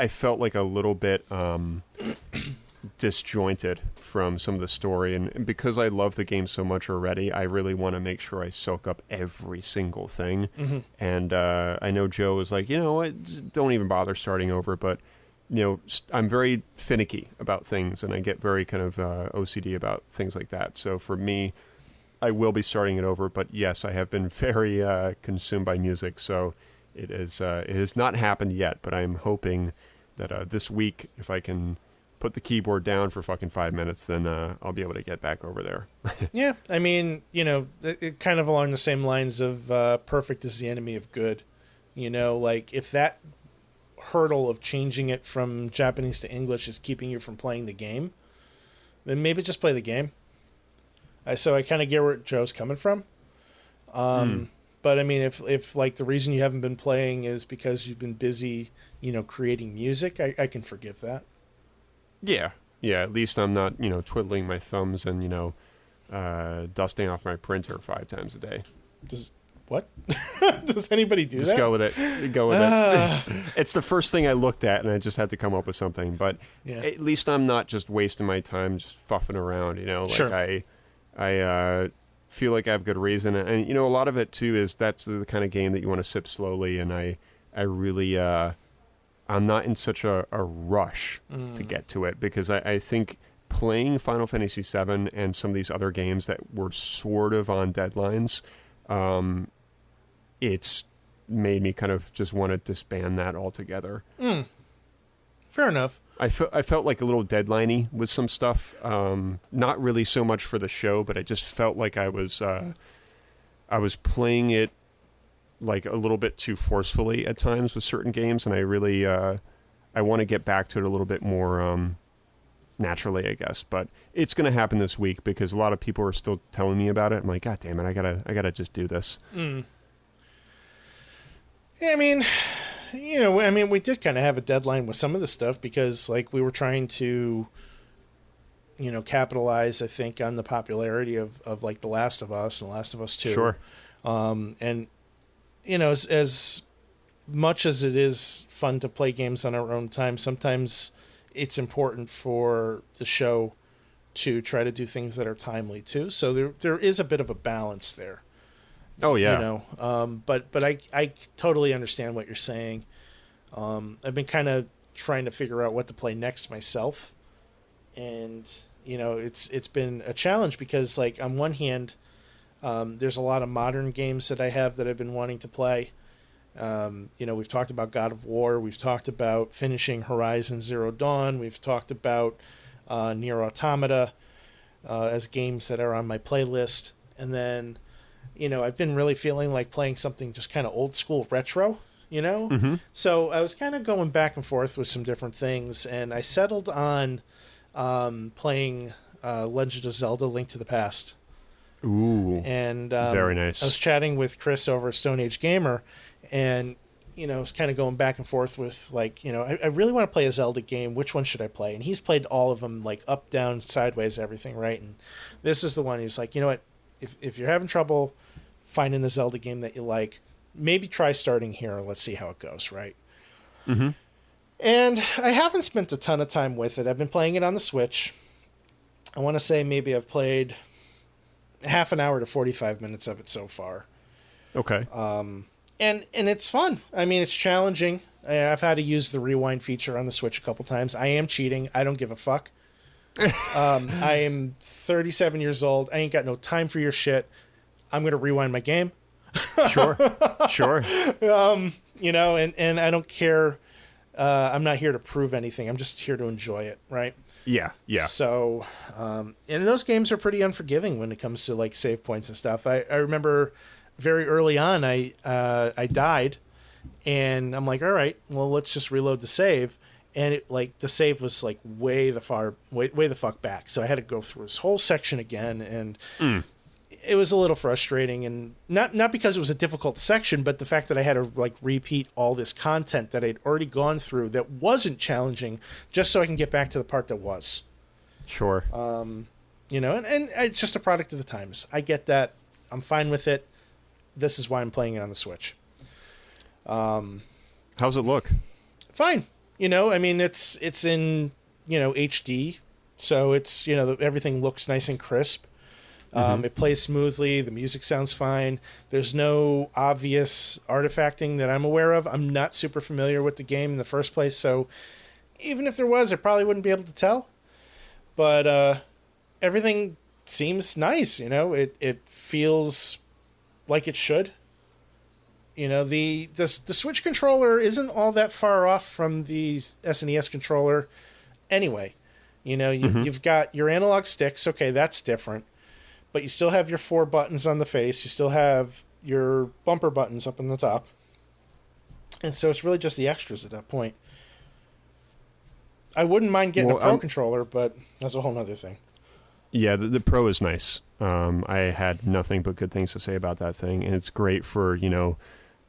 felt like a little bit disjointed from some of the story. And because I love the game so much already, I really want to make sure I soak up every single thing. Mm-hmm. And I know Joe was like, don't even bother starting over, but I'm very finicky about things, and I get very kind of OCD about things like that. So for me, I will be starting it over. But yes, I have been very consumed by music, so it has not happened yet. But I'm hoping that this week, if I can put the keyboard down for fucking 5 minutes, then I'll be able to get back over there. Yeah, I mean, it kind of along the same lines of perfect is the enemy of good. Like if that hurdle of changing it from Japanese to English is keeping you from playing the game, then maybe just play the game. So I kind of get where Joe's coming from. But I mean, if like the reason you haven't been playing is because you've been busy, creating music, I can forgive that. Yeah. Yeah, at least I'm not, twiddling my thumbs and, dusting off my printer 5 times a day. What? Does anybody do just that? Go with it. Go with it. It's the first thing I looked at, and I just had to come up with something. But at least I'm not just wasting my time just fuffing around, Like sure. I feel like I have good reason. And, a lot of it, too, is that's the kind of game that you want to sip slowly. And I really, I'm not in such a rush to get to it, because I think playing Final Fantasy VII and some of these other games that were sort of on deadlines, it's made me kind of just want to disband that altogether. Fair Fair enough. I felt like a little deadline-y with some stuff. Not really so much for the show, but I just felt like I was playing it like a little bit too forcefully at times with certain games, and I really I want to get back to it a little bit more naturally, I guess. But it's going to happen this week because a lot of people are still telling me about it. I'm like, God damn it, I gotta just do this. Yeah, I mean, we did kind of have a deadline with some of the stuff because, like, we were trying to, capitalize, I think, on the popularity of like The Last of Us and Last of Us 2. Sure. And, as much as it is fun to play games on our own time, sometimes it's important for the show to try to do things that are timely too. So there is a bit of a balance there. Oh yeah. But I totally understand what you're saying. I've been kind of trying to figure out what to play next myself. And, it's been a challenge because, like, on one hand, there's a lot of modern games that I have that I've been wanting to play. We've talked about God of War. We've talked about finishing Horizon Zero Dawn. We've talked about Nier Automata as games that are on my playlist. And then, I've been really feeling like playing something just kind of old school retro, Mm-hmm. So I was kind of going back and forth with some different things, and I settled on playing Legend of Zelda: Link to the Past. Ooh, and very nice. I was chatting with Chris over at Stone Age Gamer, and I was kind of going back and forth with, like, I really want to play a Zelda game. Which one should I play? And he's played all of them, like up, down, sideways, everything, right? And this is the one. He's like, you know what? If you're having trouble finding a Zelda game that you like, maybe try starting here and let's see how it goes, right? Mm-hmm. And I haven't spent a ton of time with it. I've been playing it on the Switch. I want to say maybe I've played half an hour to 45 minutes of it so far. Okay. And it's fun. I mean, it's challenging. I've had to use the rewind feature on the Switch a couple times. I am cheating. I don't give a fuck. I am 37 years old. I ain't got no time for your shit. I'm going to rewind my game. Sure. And I don't care. I'm not here to prove anything. I'm just here to enjoy it, right? Yeah. So, and those games are pretty unforgiving when it comes to, like, save points and stuff. I remember very early on, I died, and I'm like, all right, well, let's just reload the save. And it, like, the save was like way the fuck back. So I had to go through this whole section again, and it was a little frustrating, and not because it was a difficult section, but the fact that I had to, like, repeat all this content that I'd already gone through that wasn't challenging, just so I can get back to the part that was. Sure. And it's just a product of the times. I get that. I'm fine with it. This is why I'm playing it on the Switch. How's it look? Fine. It's in, HD. So it's, everything looks nice and crisp. It plays smoothly. The music sounds fine. There's no obvious artifacting that I'm aware of. I'm not super familiar with the game in the first place. So even if there was, I probably wouldn't be able to tell. But everything seems nice. It feels like it should. The Switch controller isn't all that far off from the SNES controller anyway. You've got your analog sticks. Okay, that's different. But you still have your 4 buttons on the face. You still have your bumper buttons up on the top. And so it's really just the extras at that point. I wouldn't mind getting a Pro controller, but that's a whole other thing. Yeah, the Pro is nice. I had nothing but good things to say about that thing. And it's great for,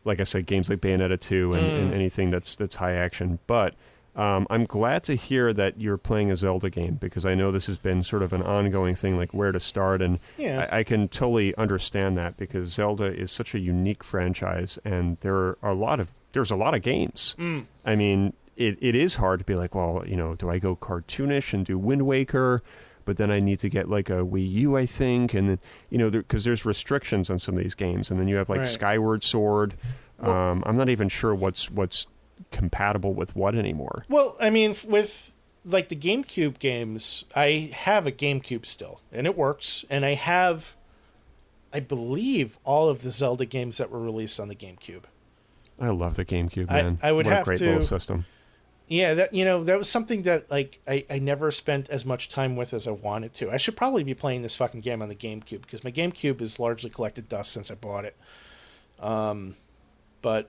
like I said, games like Bayonetta 2 and anything that's high action. But I'm glad to hear that you're playing a Zelda game, because I know this has been sort of an ongoing thing, like where to start. And I can totally understand that, because Zelda is such a unique franchise, and there's a lot of games. I mean, it is hard to be like, well, do I go cartoonish and do Wind Waker? But then I need to get like a Wii U, I think. And then, because there's restrictions on some of these games. And then you have like Skyward Sword. Well, I'm not even sure what's compatible with what anymore. Well, I mean, with like the GameCube games, I have a GameCube still, and it works. And I have, I believe, all of the Zelda games that were released on the GameCube. I love the GameCube, man. I would what have a great to, little system. Yeah, that was something that like I never spent as much time with as I wanted to. I should probably be playing this fucking game on the GameCube because my GameCube has largely collected dust since I bought it. But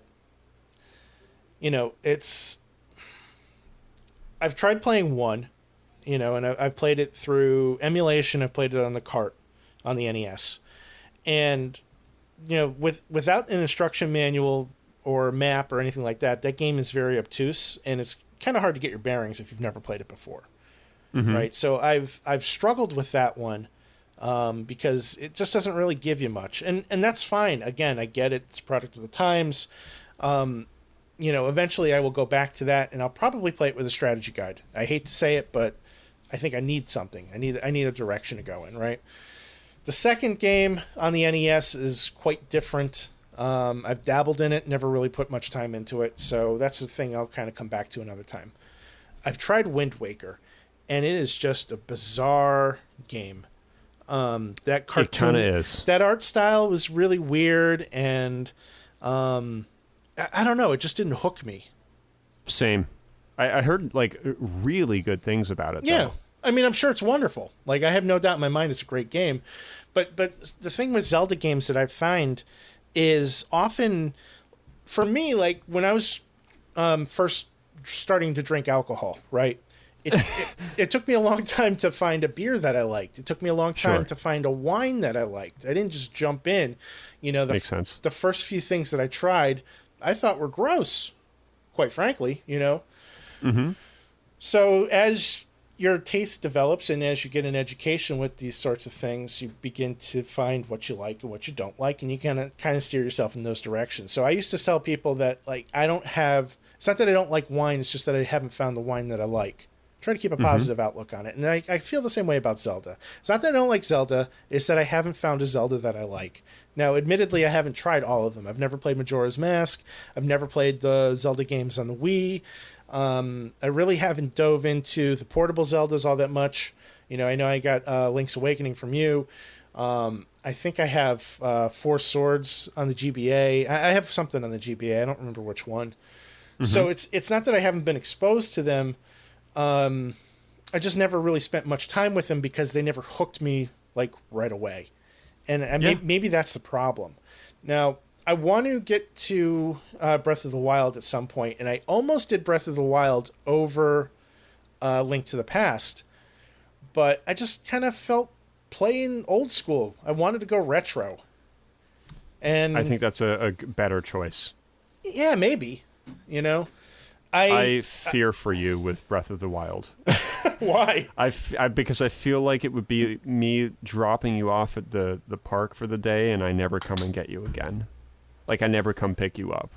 I've tried playing one, and I've played it through emulation. I've played it on the cart on the NES, and without an instruction manual or map or anything like that, that game is very obtuse, and it's kind of hard to get your bearings if you've never played it before, right? So I've struggled with that one because it just doesn't really give you much, and that's fine. Again, I get it; it's a product of the times. Eventually I will go back to that, and I'll probably play it with a strategy guide. I hate to say it, but I think I need something. I need a direction to go in, right? The second game on the NES is quite different. I've dabbled in it, never really put much time into it, so that's the thing I'll kind of come back to another time. I've tried Wind Waker, and it is just a bizarre game. That cartoon, it kind of is. That art style was really weird, and I don't know, it just didn't hook me. Same. I heard like really good things about it. Yeah. Though. I mean, I'm sure it's wonderful. Like, I have no doubt in my mind it's a great game. But the thing with Zelda games that I find is often, for me, like when I was first starting to drink alcohol, right? It took me a long time to find a beer that I liked. It took me a long time to find a wine that I liked. I didn't just jump in. Makes sense. The first few things that I tried, I thought were gross, quite frankly, Mm-hmm. So as your taste develops and as you get an education with these sorts of things, you begin to find what you like and what you don't like, and you kind of steer yourself in those directions. So I used to tell people that, like, it's not that I don't like wine, it's just that I haven't found the wine that I like. Try to keep a positive outlook on it. And I feel the same way about Zelda. It's not that I don't like Zelda, it's that I haven't found a Zelda that I like. Now, admittedly, I haven't tried all of them. I've never played Majora's Mask. I've never played the Zelda games on the Wii. I really haven't dove into the portable Zeldas all that much. I know I got Link's Awakening from you. I think I have Four Swords on the GBA. I have something on the GBA. I don't remember which one. Mm-hmm. So it's not that I haven't been exposed to them. I just never really spent much time with them because they never hooked me like right away. And maybe that's the problem. Now, I want to get to Breath of the Wild at some point, and I almost did Breath of the Wild over Link to the Past, but I just kind of felt playing old school. I wanted to go retro. And I think that's a better choice. Yeah, maybe. I fear for you with Breath of the Wild. Why? Because I feel like it would be me dropping you off at the park for the day, and I never come and get you again. Like, I never come pick you up.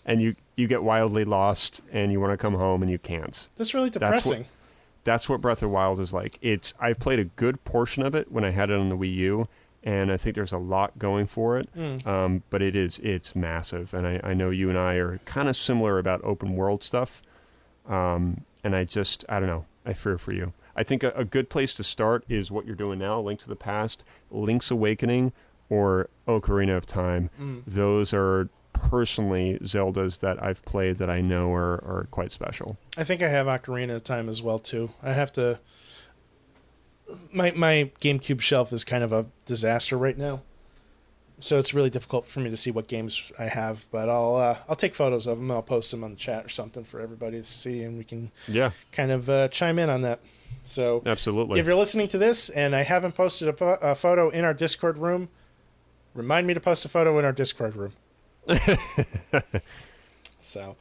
And you get wildly lost, and you want to come home, and you can't. That's really depressing. That's what Breath of the Wild is like. I've played a good portion of it when I had it on the Wii U, and I think there's a lot going for it. But it's massive, and I know you and I are kind of similar about open world stuff. And I don't know. I fear for you. I think a good place to start is what you're doing now, Link to the Past, Link's Awakening, or Ocarina of Time. Those are personally Zeldas that I've played that I know are quite special. I think I have Ocarina of Time as well, too. I have to... My GameCube shelf is kind of a disaster right now, so it's really difficult for me to see what games I have. But I'll take photos of them. I'll post them on the chat or something for everybody to see, and we can kind of chime in on that. So absolutely, if you're listening to this and I haven't posted a photo in our Discord room, remind me to post a photo in our Discord room. So,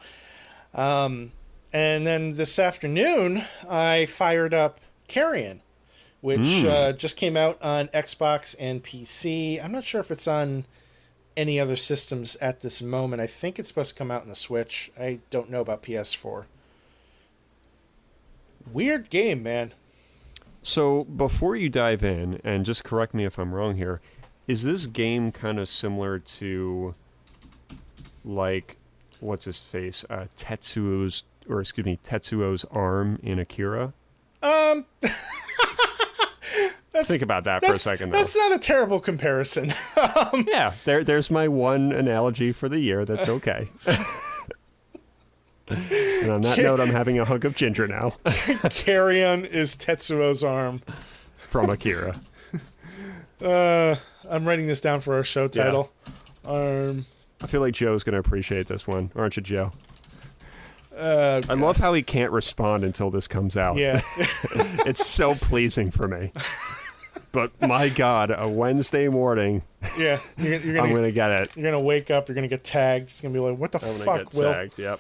and then this afternoon I fired up Carrion, which just came out on Xbox and PC. I'm not sure if it's on any other systems at this moment. I think it's supposed to come out on the Switch. I don't know about PS4. Weird game, man. So before you dive in, and just correct me if I'm wrong here, is this game kind of similar to, like, what's his face? Tetsuo's arm in Akira? Think about that for a second, though. That's not a terrible comparison. Yeah, there's my one analogy for the year. That's okay. And on that note, I'm having a hunk of ginger now. Carrion is Tetsuo's arm. From Akira. I'm writing this down for our show title. I feel like Joe's going to appreciate this one. Aren't you, Joe? I love how he can't respond until this comes out. Yeah. It's so pleasing for me. But my God, a Wednesday morning. Yeah, I'm going to get it. You're going to wake up, you're going to get tagged. It's going to be like, what the fuck, Will? Tagged. Yep.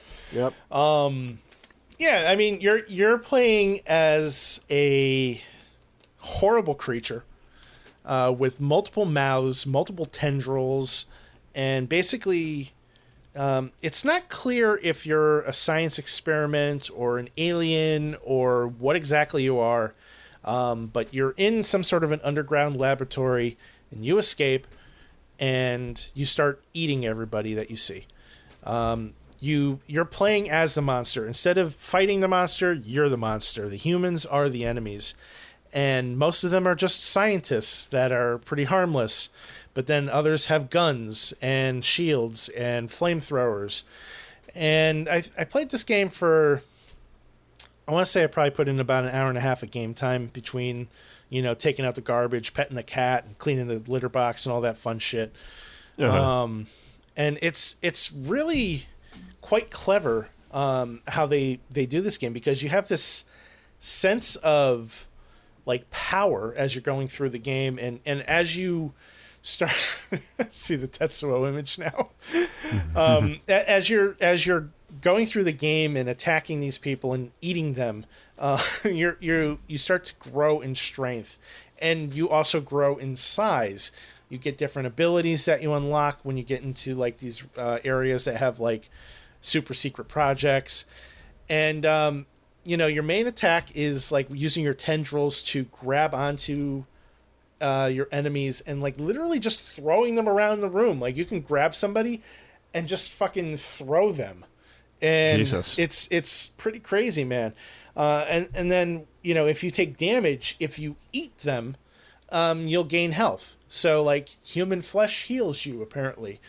Yeah, I mean, you're playing as a horrible creature with multiple mouths, multiple tendrils, and basically it's not clear if you're a science experiment or an alien or what exactly you are, but you're in some sort of an underground laboratory, and you escape, and you start eating everybody that you see. You're playing as the monster. Instead of fighting the monster, you're the monster. The humans are the enemies. And most of them are just scientists that are pretty harmless. But then others have guns and shields and flamethrowers. And I played this game for, I want to say I probably put in about an hour and a half of game time between, taking out the garbage, petting the cat, and cleaning the litter box and all that fun shit. Uh-huh. And it's really quite clever how they do this game, because you have this sense of like power as you're going through the game, and as you start see the Tetsuo image now, as you're going through the game and attacking these people and eating them, you start to grow in strength, and you also grow in size. You get different abilities that you unlock when you get into like these areas that have like super secret projects. And your main attack is like using your tendrils to grab onto your enemies and like literally just throwing them around the room. Like you can grab somebody and just fucking throw them. And Jesus. It's pretty crazy, man. And then, if you take damage, if you eat them, you'll gain health. So like human flesh heals you, apparently.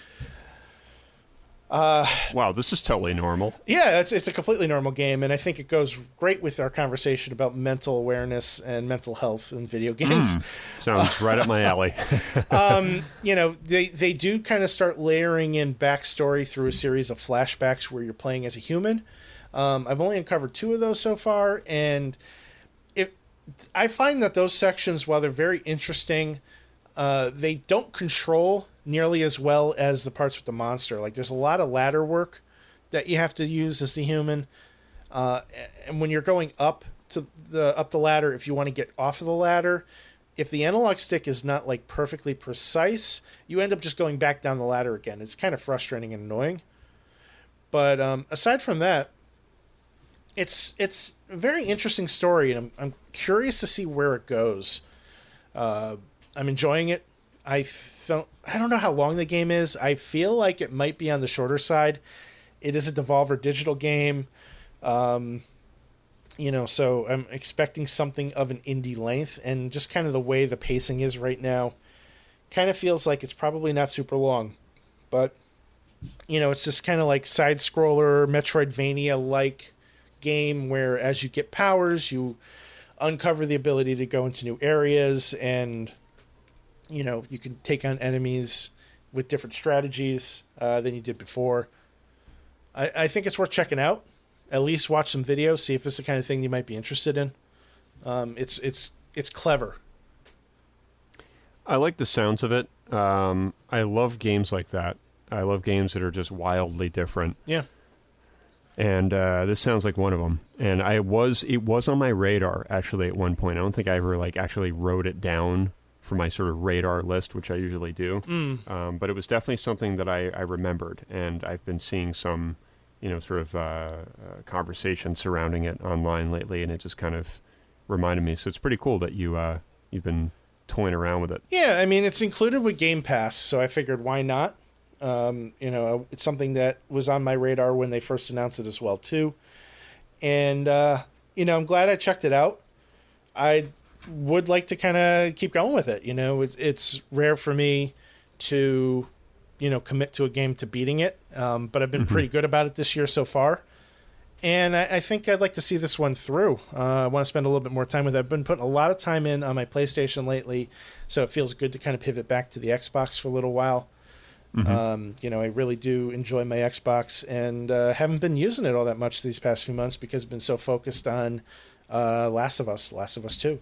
Wow, this is totally normal. Yeah, it's a completely normal game, and I think it goes great with our conversation about mental awareness and mental health in video games. Sounds right up my alley. They do kind of start layering in backstory through a series of flashbacks where you're playing as a human. I've only uncovered 2 of those so far, and I find that those sections, while they're very interesting, they don't control nearly as well as the parts with the monster. Like there's a lot of ladder work that you have to use as the human, and when you're going up the ladder, if you want to get off of the ladder, if the analog stick is not like perfectly precise, you end up just going back down the ladder again. It's kind of frustrating and annoying. But aside from that, it's a very interesting story, and I'm curious to see where it goes. I'm enjoying it. I don't know how long the game is. I feel like it might be on the shorter side. It is a Devolver Digital game. So I'm expecting something of an indie length, and just kind of the way the pacing is right now kind of feels like it's probably not super long. But, it's just kind of like side-scroller, Metroidvania-like game where as you get powers, you uncover the ability to go into new areas, and you can take on enemies with different strategies than you did before. I think it's worth checking out. At least watch some videos, see if it's the kind of thing you might be interested in. It's clever. I like the sounds of it. I love games like that. I love games that are just wildly different. Yeah. And this sounds like one of them. And it was on my radar actually at one point. I don't think I ever actually wrote it down for my sort of radar list, which I usually do. But it was definitely something that I remembered, and I've been seeing some, conversation surrounding it online lately, and it just kind of reminded me. So it's pretty cool that you've been toying around with it. Yeah, I mean, it's included with Game Pass, so I figured why not? It's something that was on my radar when they first announced it as well, too. And, I'm glad I checked it out. I would like to kind of keep going with it. It's rare for me to, commit to a game to beating it. But I've been pretty good about it this year so far. And I think I'd like to see this one through. I want to spend a little bit more time with it. I've been putting a lot of time in on my PlayStation lately, so it feels good to kind of pivot back to the Xbox for a little while. Mm-hmm. I really do enjoy my Xbox, and haven't been using it all that much these past few months because I've been so focused on Last of Us 2.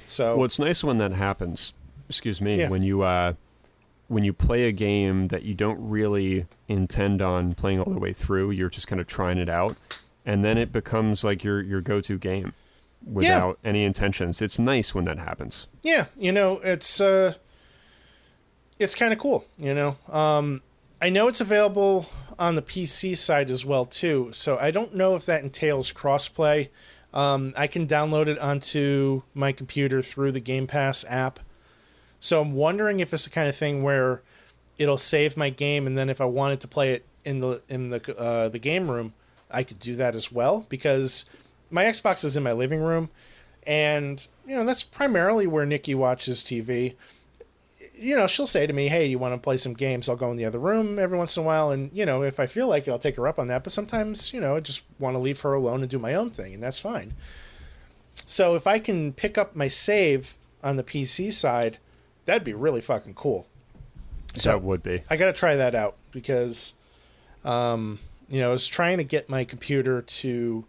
So, well, it's nice when that happens. Excuse me. Yeah. When you play a game that you don't really intend on playing all the way through, you're just kind of trying it out, and then it becomes like your go-to game without any intentions. It's nice when that happens. Yeah, it's kind of cool, I know it's available on the PC side as well, too, so I don't know if that entails crossplay. I can download it onto my computer through the Game Pass app. So I'm wondering if it's the kind of thing where it'll save my game, and then if I wanted to play it in the game room, I could do that as well, because my Xbox is in my living room, and that's primarily where Nikki watches TV. She'll say to me, "Hey, you want to play some games?" I'll go in the other room every once in a while, and if I feel like it, I'll take her up on that. But sometimes, I just want to leave her alone and do my own thing, and that's fine. So if I can pick up my save on the PC side, that'd be really fucking cool. So That would be. I got to try that out because, I was trying to get my computer to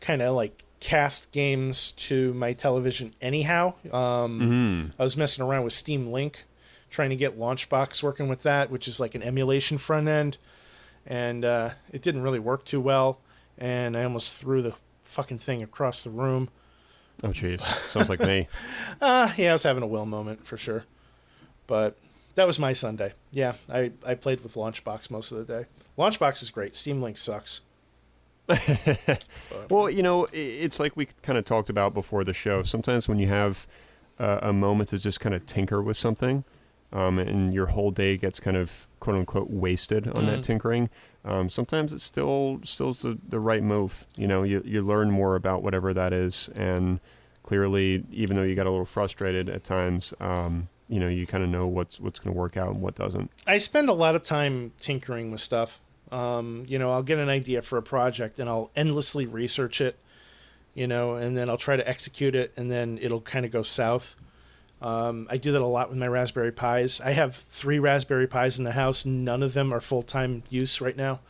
kind of like cast games to my television anyhow. I was messing around with Steam Link, trying to get Launchbox working with that, which is like an emulation front end. And it didn't really work too well. And I almost threw the fucking thing across the room. Oh, jeez. Sounds like me. Yeah, I was having a Will moment for sure. But that was my Sunday. Yeah, I played with Launchbox most of the day. Launchbox is great. Steam Link sucks. Well, it's like we kind of talked about before the show. Sometimes when you have a moment to just kind of tinker with something, and your whole day gets kind of quote unquote wasted on that tinkering, sometimes it's still the right move. You learn more about whatever that is, and clearly, even though you got a little frustrated at times, you kind of know what's going to work out and what doesn't. I spend a lot of time tinkering with stuff. I'll get an idea for a project and I'll endlessly research it, and then I'll try to execute it, and then it'll kind of go south. I do that a lot with my Raspberry Pis. I have 3 Raspberry Pis in the house. None of them are full-time use right now.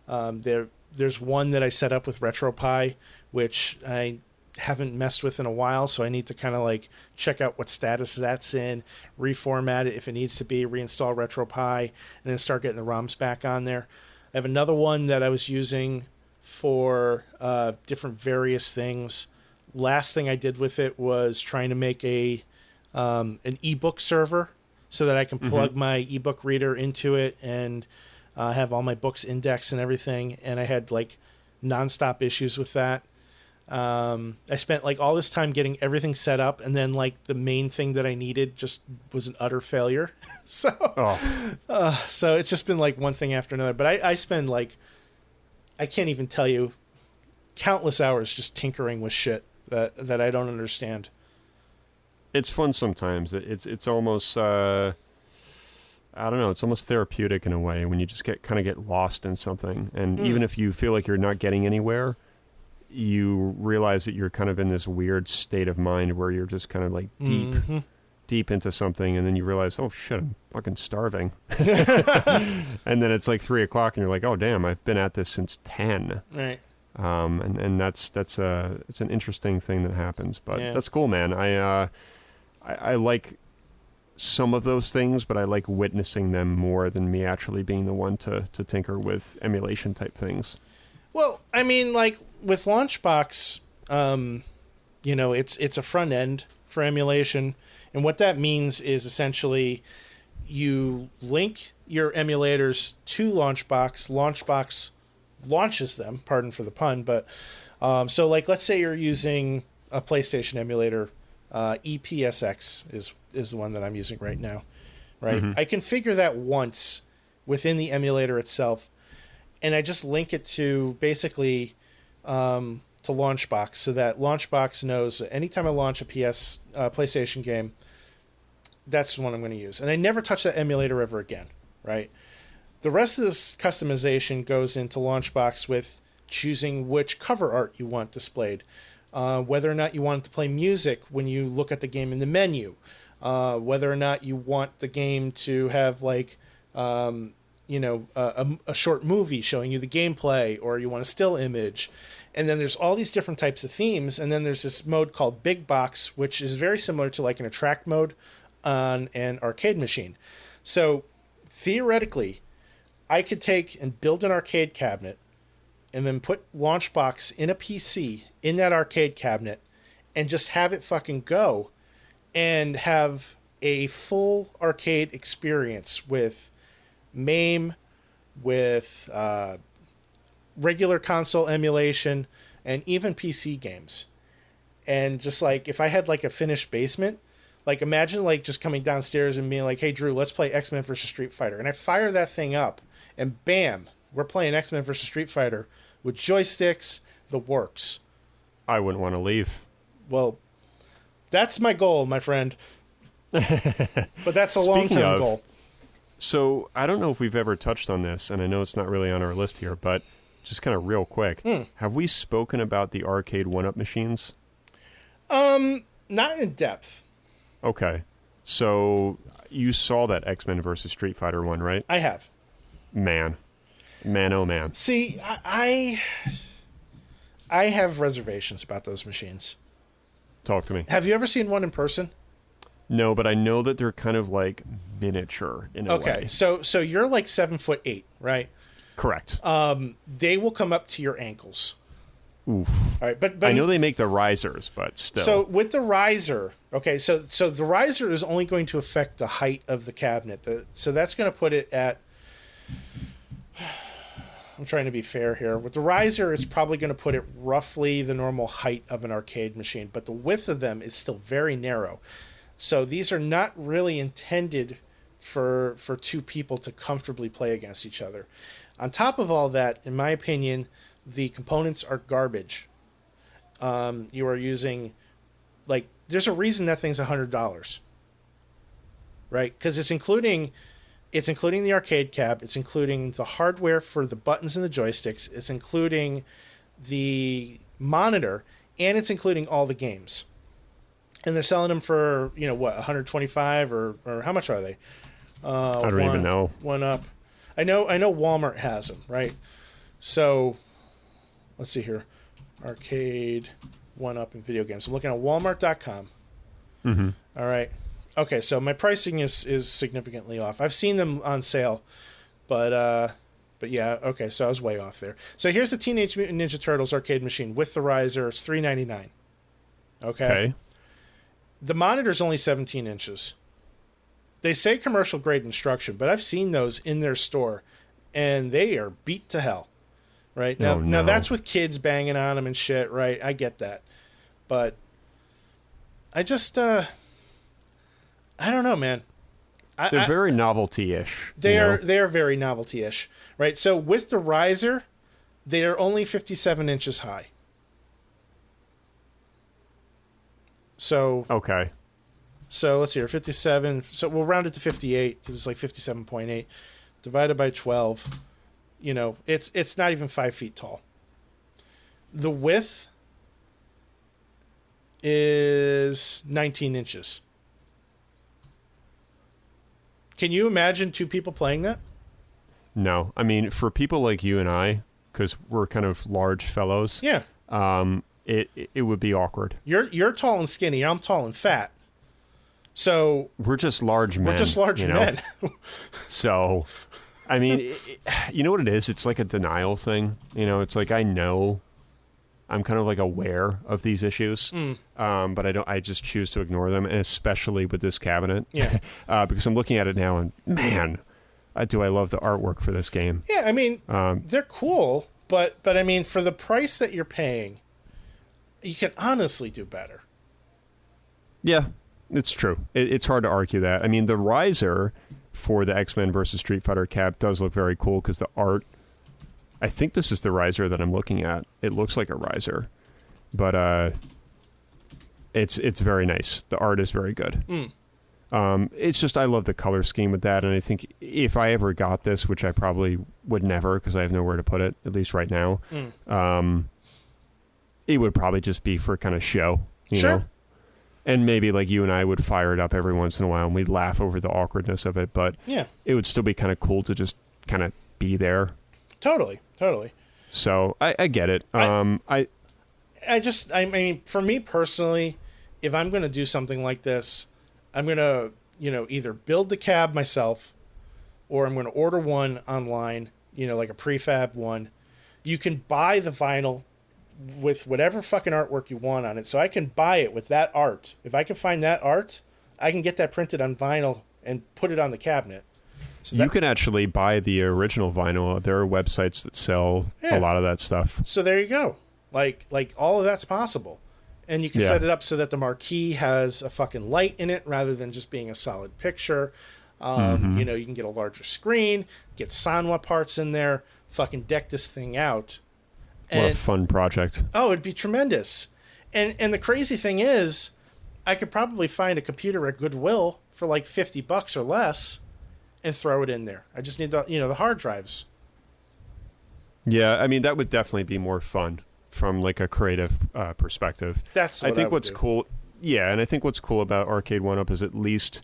There's one that I set up with RetroPie, which I haven't messed with in a while, so I need to kind of like check out what status that's in, reformat it if it needs to be, reinstall RetroPie, and then start getting the ROMs back on there. I have another one that I was using for different various things. Last thing I did with it was trying to make an ebook server so that I can plug my ebook reader into it and have all my books indexed and everything. And I had like nonstop issues with that. I spent like all this time getting everything set up, and then like the main thing that I needed just was an utter failure. So it's just been like one thing after another. But I spend like, I can't even tell you, countless hours just tinkering with shit that I don't understand. It's fun sometimes. It's almost I don't know. It's almost therapeutic in a way when you just kind of get lost in something, and even if you feel like you're not getting anywhere, you realize that you're kind of in this weird state of mind where you're just kind of like deep into something, and then you realize, oh shit, I'm fucking starving. And then it's like 3:00 and you're like, oh damn, I've been at this since 10. Right. And that's it's an interesting thing that happens, but that's cool, man. I like some of those things, but I like witnessing them more than me actually being the one to tinker with emulation type things. Well, I mean, like with Launchbox, it's a front end for emulation, and what that means is essentially you link your emulators to Launchbox. Launchbox launches them. Pardon for the pun, but so like let's say you're using a PlayStation emulator, EPSX is the one that I'm using right now, right? I configure that once within the emulator itself. And I just link it to basically to Launchbox, so that Launchbox knows anytime I launch a PlayStation game, that's the one I'm going to use. And I never touch that emulator ever again, right? The rest of this customization goes into Launchbox with choosing which cover art you want displayed, whether or not you want to play music when you look at the game in the menu, whether or not you want the game to have like a short movie showing you the gameplay, or you want a still image. And then there's all these different types of themes. And then there's this mode called Big Box, which is very similar to like an attract mode on an arcade machine. So theoretically, I could take and build an arcade cabinet and then put Launchbox in a PC in that arcade cabinet and just have it fucking go and have a full arcade experience with MAME, with regular console emulation, and even PC games. And just like, if I had like a finished basement, like imagine like just coming downstairs and being like, hey Drew, let's play X-Men versus Street Fighter. And I fire that thing up and bam, we're playing X-Men versus Street Fighter with joysticks, the works. I wouldn't want to leave. Well, that's my goal, my friend. But that's a long-term goal. So I don't know if we've ever touched on this, and I know it's not really on our list here, but just kind of real quick. Have we spoken about the arcade one-up machines? Not in depth. Okay. So you saw that X-Men versus Street Fighter one, right? I have. Man, oh man. See, I have reservations about those machines. Talk to me. Have you ever seen one in person? No, but I know that they're kind of like miniature in a way. Okay, so you're like 7'8", right? Correct. They will come up to your ankles. Oof. All right, but I know they make the risers, but still. So with the riser, okay, so the riser is only going to affect the height of the cabinet. So that's going to put it at. I'm trying to be fair here. With the riser, it's probably going to put it roughly the normal height of an arcade machine, but the width of them is still very narrow. So these are not really intended for two people to comfortably play against each other. On top of all that, in my opinion, the components are garbage. You are using, like, there's a reason that thing's $100, right? Because it's including the arcade cab, it's including the hardware for the buttons and the joysticks, it's including the monitor, and it's including all the games. And they're selling them for, $125 or how much are they? I don't even know. One up. I know Walmart has them, right? So let's see here. Arcade, one up in video games. I'm looking at walmart.com. Mm-hmm. All right. Okay, so my pricing is significantly off. I've seen them on sale, but yeah, okay, so I was way off there. So here's the Teenage Mutant Ninja Turtles arcade machine with the riser. It's $399. Okay. The monitor's only 17 inches. They say commercial grade instruction, but I've seen those in their store, and they are beat to hell. Right? Now that's with kids banging on them and shit, right? I get that. But I just, I don't know, man. They're very novelty-ish. They are very novelty-ish, right? So with the riser, they are only 57 inches high. So okay. So let's see here, 57. So we'll round it to 58 because it's like 57.8 divided by 12. It's not even 5 feet tall. The width is 19 inches. Can you imagine two people playing that? No. I mean, for people like you and I, because we're kind of large fellows. Yeah. It would be awkward. You're tall and skinny. I'm tall and fat. So we're just large men. Men. So, I mean, you know what it is? It's like a denial thing. It's like I'm kind of like aware of these issues, but I don't. I just choose to ignore them, and especially with this cabinet. Yeah. Because I'm looking at it now, and man, do I love the artwork for this game. Yeah, I mean, they're cool, but I mean, for the price that you're paying, you can honestly do better. Yeah, it's true. It's hard to argue that. I mean, the riser for the X-Men versus Street Fighter cap does look very cool because the art. I think this is the riser that I'm looking at. It looks like a riser, but it's very nice. The art is very good. It's just I love the color scheme with that, and I think if I ever got this, which I probably would never because I have nowhere to put it, at least right now, it would probably just be for kind of show, you know? And maybe like you and I would fire it up every once in a while and we'd laugh over the awkwardness of it, but it would still be kind of cool to just kind of be there. Totally. So I get it. I mean, for me personally, if I'm going to do something like this, I'm going to, either build the cab myself or I'm going to order one online, like a prefab one. You can buy the vinyl with whatever fucking artwork you want on it. So I can buy it with that art. If I can find that art, I can get that printed on vinyl and put it on the cabinet. So you can actually buy the original vinyl. There are websites that sell a lot of that stuff. So there you go. Like all of that's possible. And you can set it up so that the marquee has a fucking light in it rather than just being a solid picture. You can get a larger screen, get Sanwa parts in there, fucking deck this thing out. What a fun project. Oh, it'd be tremendous. And the crazy thing is, I could probably find a computer at Goodwill for like $50 or less and throw it in there. I just need the hard drives. Yeah, I mean, that would definitely be more fun from like a creative perspective. That's what I think what's cool. Yeah, and I think what's cool about Arcade 1-Up is at least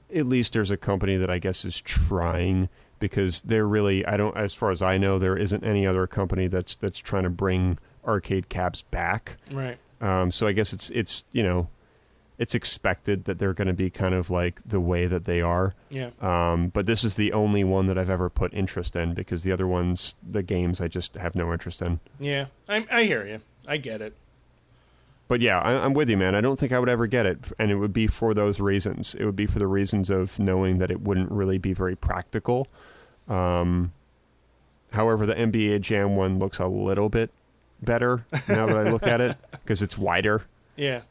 there's a company that I guess is trying, because they're really, as far as I know, there isn't any other company that's trying to bring arcade cabs back. Right. So I guess it's expected that they're going to be kind of like the way that they are. Yeah. But this is the only one that I've ever put interest in, because the other ones, the games, I just have no interest in. Yeah, I hear you. I get it. But yeah, I'm with you, man. I don't think I would ever get it, and it would be for those reasons. It would be for the reasons of knowing that it wouldn't really be very practical. However, the NBA Jam one looks a little bit better now that I look at it, because it's wider. Yeah.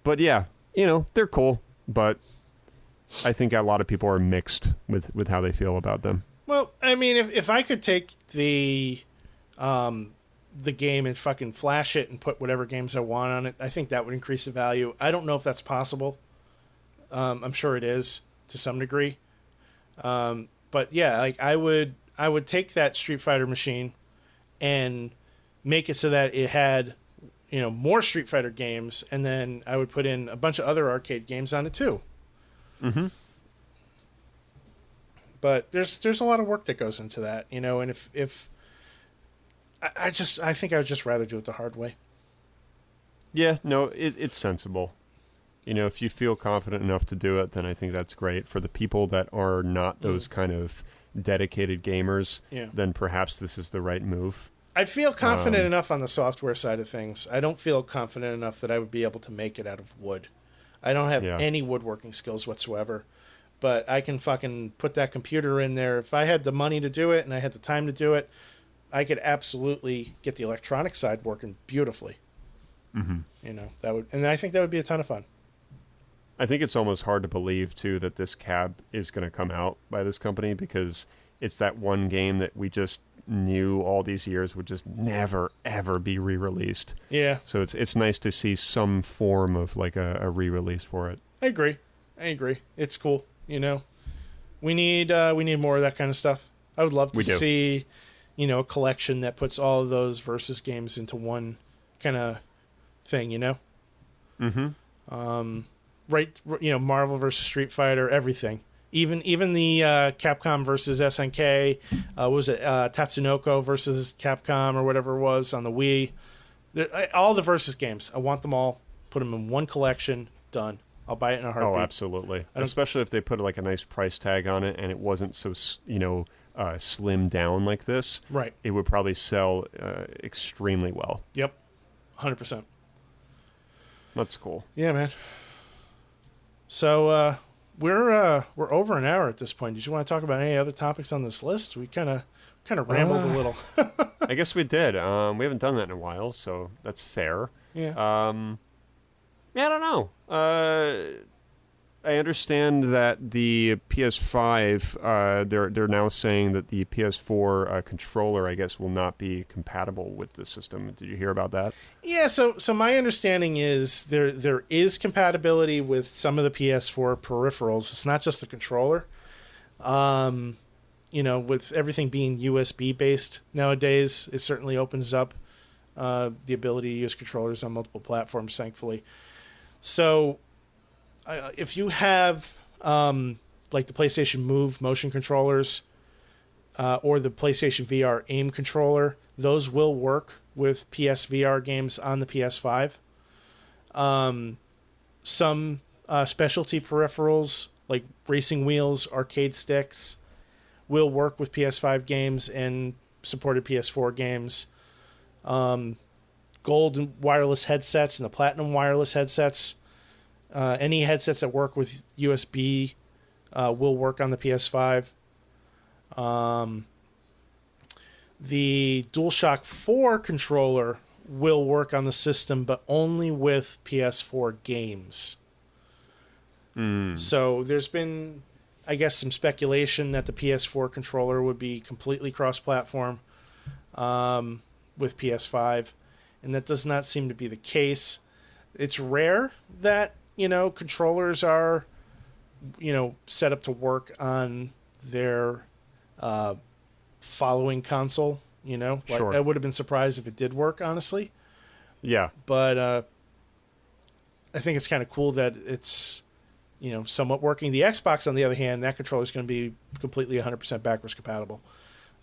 But yeah, they're cool, but I think a lot of people are mixed with how they feel about them. Well, I mean, if I could take the game and fucking flash it and put whatever games I want on it, I think that would increase the value. I don't know if that's possible. I'm sure it is to some degree. But yeah, like I would take that Street Fighter machine and make it so that it had, more Street Fighter games, and then I would put in a bunch of other arcade games on it too. Mm-hmm. But there's a lot of work that goes into that, and if I think I would just rather do it the hard way. Yeah, no, it's sensible. If you feel confident enough to do it, then I think that's great. For the people that are not those kind of dedicated gamers, then perhaps this is the right move. I feel confident enough on the software side of things. I don't feel confident enough that I would be able to make it out of wood. I don't have any woodworking skills whatsoever. But I can fucking put that computer in there. If I had the money to do it and I had the time to do it, I could absolutely get the electronic side working beautifully. Mm-hmm. And I think that would be a ton of fun. I think it's almost hard to believe too that this cab is going to come out by this company, because it's that one game that we just knew all these years would just never ever be re-released. Yeah. So it's nice to see some form of like a re-release for it. I agree. It's cool. We need more of that kind of stuff. I would love to see, a collection that puts all of those Versus games into one kind of thing, Mm-hmm. Right, Marvel versus Street Fighter, everything. Even the Capcom versus SNK, what was it, Tatsunoko versus Capcom or whatever it was on the Wii. All the Versus games, I want them all. Put them in one collection, done. I'll buy it in a heartbeat. Oh, absolutely. Especially if they put like a nice price tag on it and it wasn't so, slimmed down like this. Right. It would probably sell extremely well. Yep, 100%. That's cool. Yeah, man. So we're over an hour at this point. Did you want to talk about any other topics on this list? We kind of rambled a little. I guess we did. We haven't done that in a while, so that's fair. Yeah. I don't know. I understand that the PS5, they're now saying that the PS4 controller, I guess, will not be compatible with the system. Did you hear about that? Yeah, so my understanding is there is compatibility with some of the PS4 peripherals. It's not just the controller. With everything being USB based nowadays, it certainly opens up the ability to use controllers on multiple platforms, thankfully. So if you have like the PlayStation Move motion controllers or the PlayStation VR aim controller, those will work with PSVR games on the PS5. Some specialty peripherals like racing wheels, arcade sticks will work with PS5 games and supported PS4 games. Gold wireless headsets and the platinum wireless headsets, any headsets that work with USB will work on the PS5. The DualShock 4 controller will work on the system, but only with PS4 games. So there's been, I guess, some speculation that the PS4 controller would be completely cross-platform with PS5, and that does not seem to be the case. It's rare that, controllers are, set up to work on their following console, Sure. I would have been surprised if it did work, honestly. Yeah. But I think it's kind of cool that it's, somewhat working. The Xbox, on the other hand, that controller is going to be completely 100% backwards compatible.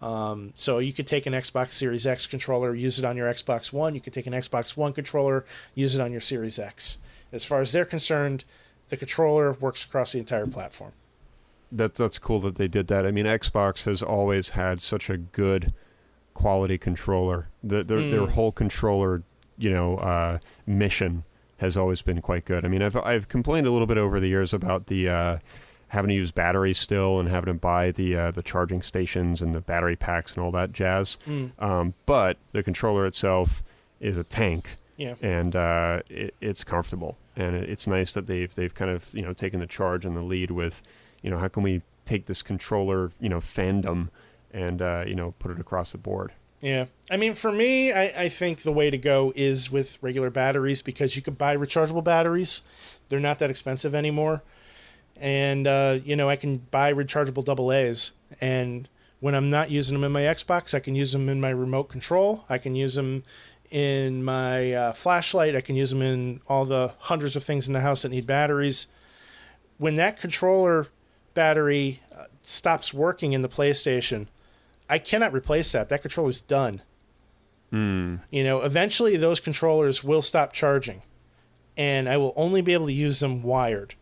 So you could take an Xbox Series X controller, use it on your Xbox One. You could take an Xbox One controller, use it on your Series X. As far as they're concerned, the controller works across the entire platform. That's cool that they did that. I mean, Xbox has always had such a good quality controller. Their whole controller, mission has always been quite good. I mean, I've complained a little bit over the years about the having to use batteries still and having to buy the charging stations and the battery packs and all that jazz. But the controller itself is a tank. Yeah. And it's comfortable, and it's nice that they've kind of taken the charge and the lead with how can we take this controller fandom and put it across the board. Yeah. I mean, for me, I think the way to go is with regular batteries, because you could buy rechargeable batteries. They're not that expensive anymore. And, I can buy rechargeable AA's. And when I'm not using them in my Xbox, I can use them in my remote control. I can use them in my flashlight. I can use them in all the hundreds of things in the house that need batteries. When that controller battery stops working in the PlayStation, I cannot replace that. That controller's done. Eventually those controllers will stop charging, and I will only be able to use them wired.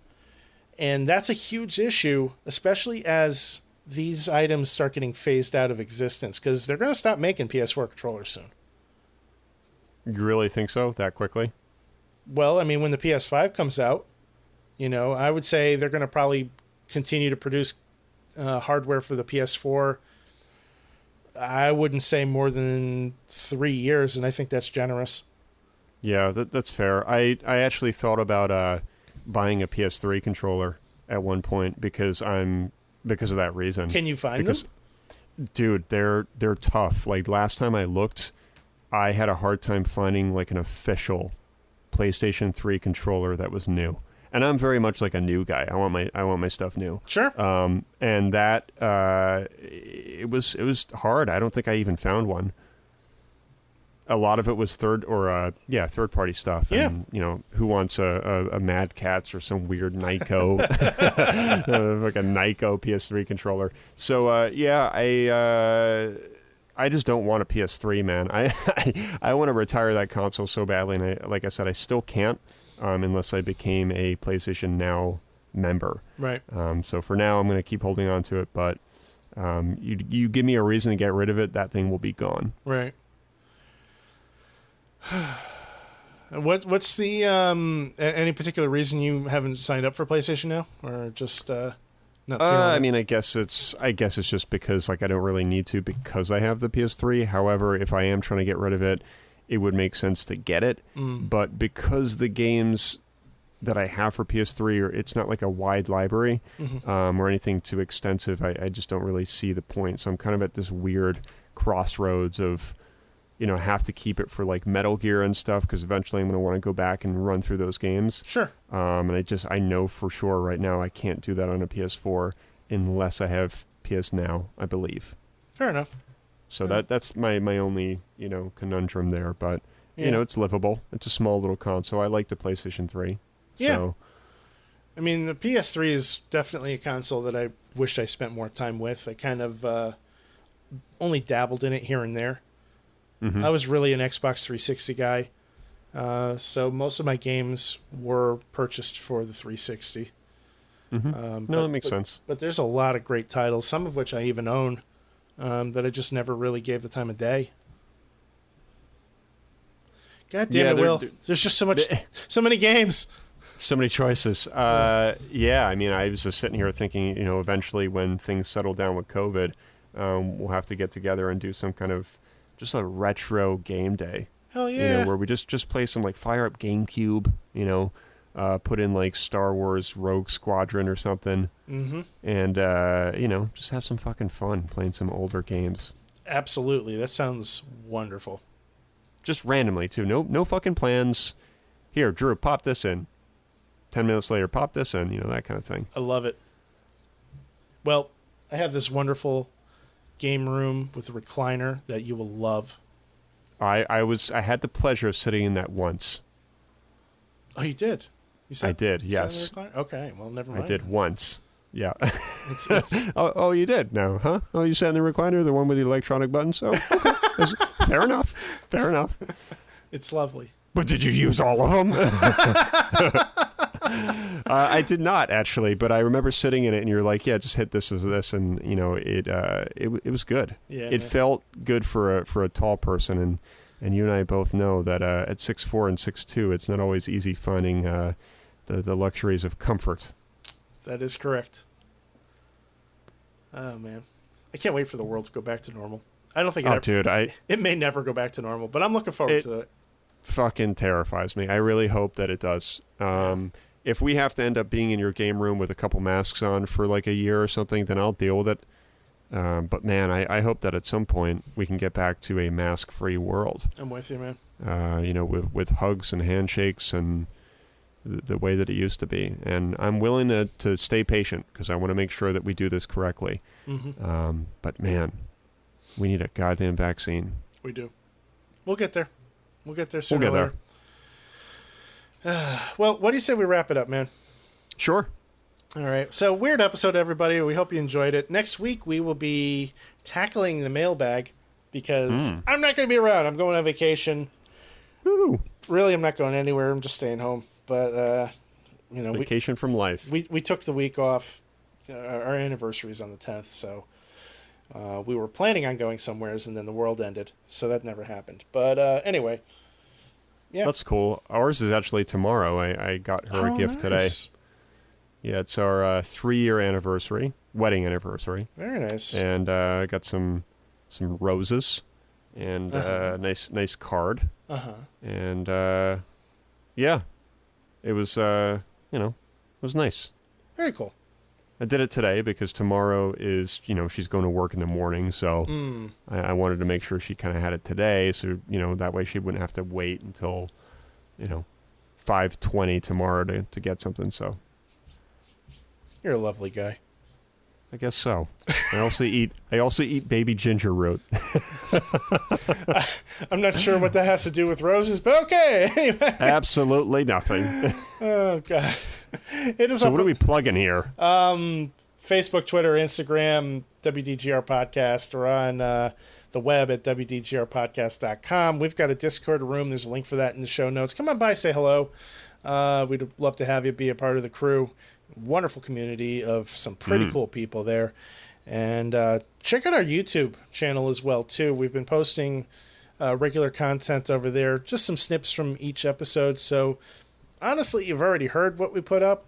And that's a huge issue, especially as these items start getting phased out of existence, because they're going to stop making PS4 controllers soon. You really think so? That quickly? Well, I mean, when the PS5 comes out, I would say they're going to probably continue to produce hardware for the PS4. I wouldn't say more than 3 years, and I think that's generous. Yeah, that's fair. I actually thought about buying a PS3 controller at one point because of that reason. Can you find them? Dude, they're tough. Like last time I looked, I had a hard time finding like an official PlayStation 3 controller that was new. And I'm very much like a new guy. I want my stuff new. Sure. And that it was hard. I don't think I even found one. A lot of it was third party stuff. Yeah. And, who wants a Mad Catz or some weird Nyko, like a Nyko PS3 controller. So I just don't want a PS3, man. I want to retire that console so badly, and like I said, I still can't. Unless I became a PlayStation Now member. Right. So for now, I'm going to keep holding on to it, but you give me a reason to get rid of it, that thing will be gone. Right. What's the any particular reason you haven't signed up for PlayStation Now, or just not feeling I it? mean, I guess it's just because like I don't really need to because I have the PS3. However, if I am trying to get rid of it, it would make sense to get it. But because the games that I have for PS3, or it's not like a wide library or anything too extensive. I just don't really see the point. So I'm kind of at this weird crossroads of, have to keep it for like Metal Gear and stuff, because eventually I'm going to want to go back and run through those games. Sure. And I know for sure right now I can't do that on a PS4 unless I have PS Now, I believe. Fair enough. So that's my only, conundrum there. But, it's livable. It's a small little console. I like the PlayStation 3. Yeah. So. I mean, the PS3 is definitely a console that I wish I spent more time with. I kind of only dabbled in it here and there. I was really an Xbox 360 guy. So most of my games were purchased for the 360. That makes sense. But there's a lot of great titles, some of which I even own, that I just never really gave the time of day. God damn it, Will. There's just so many games. So many choices. I mean, I was just sitting here thinking, eventually when things settle down with COVID, we'll have to get together and do some kind of just a retro game day. Hell yeah. Where we just play some, like, fire up GameCube, put in, like, Star Wars Rogue Squadron or something. And, just have some fucking fun playing some older games. Absolutely. That sounds wonderful. Just randomly, too. No fucking plans. Here, Drew, pop this in. 10 minutes later, pop this in, that kind of thing. I love it. Well, I have this wonderful game room with a recliner that you will love. I had the pleasure of sitting in that once. Oh, you did? I did, yes. Okay, well, never mind. I did once. Yeah. Oh, you did? No, huh? Oh, you sat in the recliner, the one with the electronic buttons? Oh, okay. Fair enough. It's lovely. But did you use all of them? I did not, actually, but I remember sitting in it, and you're like, "Yeah, just hit this as this," and it was good. Yeah, it felt good for a tall person, and you and I both know that at 6'4" and 6'2", it's not always easy finding the luxuries of comfort. That is correct. Oh man, I can't wait for the world to go back to normal. I don't think it may never go back to normal, but I'm looking forward to it. Fucking terrifies me. I really hope that it does. If we have to end up being in your game room with a couple masks on for like a year or something, then I'll deal with it. But man, I hope that at some point we can get back to a mask-free world. I'm with you, man. With hugs and handshakes and the way that it used to be. And I'm willing to stay patient because I want to make sure that we do this correctly. But man, we need a goddamn vaccine. We do. We'll get there. We'll get there soon. We'll get there. Well, what do you say we wrap it up, man? Sure. All right. So, weird episode, everybody. We hope you enjoyed it. Next week, we will be tackling the mailbag because I'm not going to be around. I'm going on vacation. Ooh. Really, I'm not going anywhere. I'm just staying home. But, vacation from life. We took the week off. Our anniversary is on the 10th, so we were planning on going somewheres, and then the world ended, so that never happened. But anyway. Yeah. That's cool. Ours is actually tomorrow. I got her a gift today. Yeah, it's our 3-year anniversary, wedding anniversary. Very nice. And I got some roses and a nice card. And yeah, it was it was nice. Very cool. I did it today because tomorrow is, she's going to work in the morning, so I wanted to make sure she kind of had it today, so, that way she wouldn't have to wait until, 5:20 tomorrow to get something, so. You're a lovely guy. I guess so. I also eat baby ginger root. I'm not sure what that has to do with roses, but okay. Anyway. Absolutely nothing. Oh God. It is. So what are we plugging here? Facebook, Twitter, Instagram, WDGR Podcast, or on the web at WDGRPodcast.com. We've got a Discord room. There's a link for that in the show notes. Come on by, say hello. We'd love to have you be a part of the crew. Wonderful community of some pretty cool people there. And check out our YouTube channel as well, too. We've been posting regular content over there, just some snips from each episode. So, honestly, you've already heard what we put up,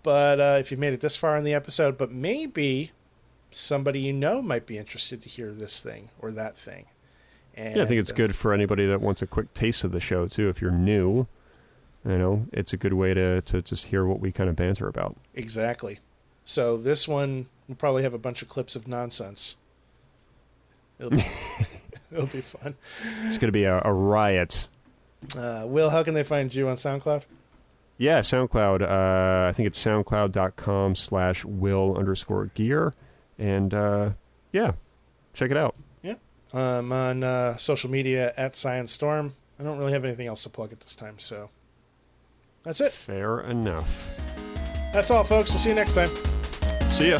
but if you've made it this far in the episode, but maybe somebody might be interested to hear this thing or that thing. And, I think it's good for anybody that wants a quick taste of the show, too. If you're new, it's a good way to just hear what we kind of banter about. Exactly. So this one will probably have a bunch of clips of nonsense. It'll be fun. It's going to be a riot. Will, how can they find you on SoundCloud? Yeah, SoundCloud. I think it's soundcloud.com/will_gear. And, yeah, check it out. Yeah. I'm on social media at ScienceStorm. I don't really have anything else to plug at this time, so that's it. Fair enough. That's all, folks. We'll see you next time. See ya.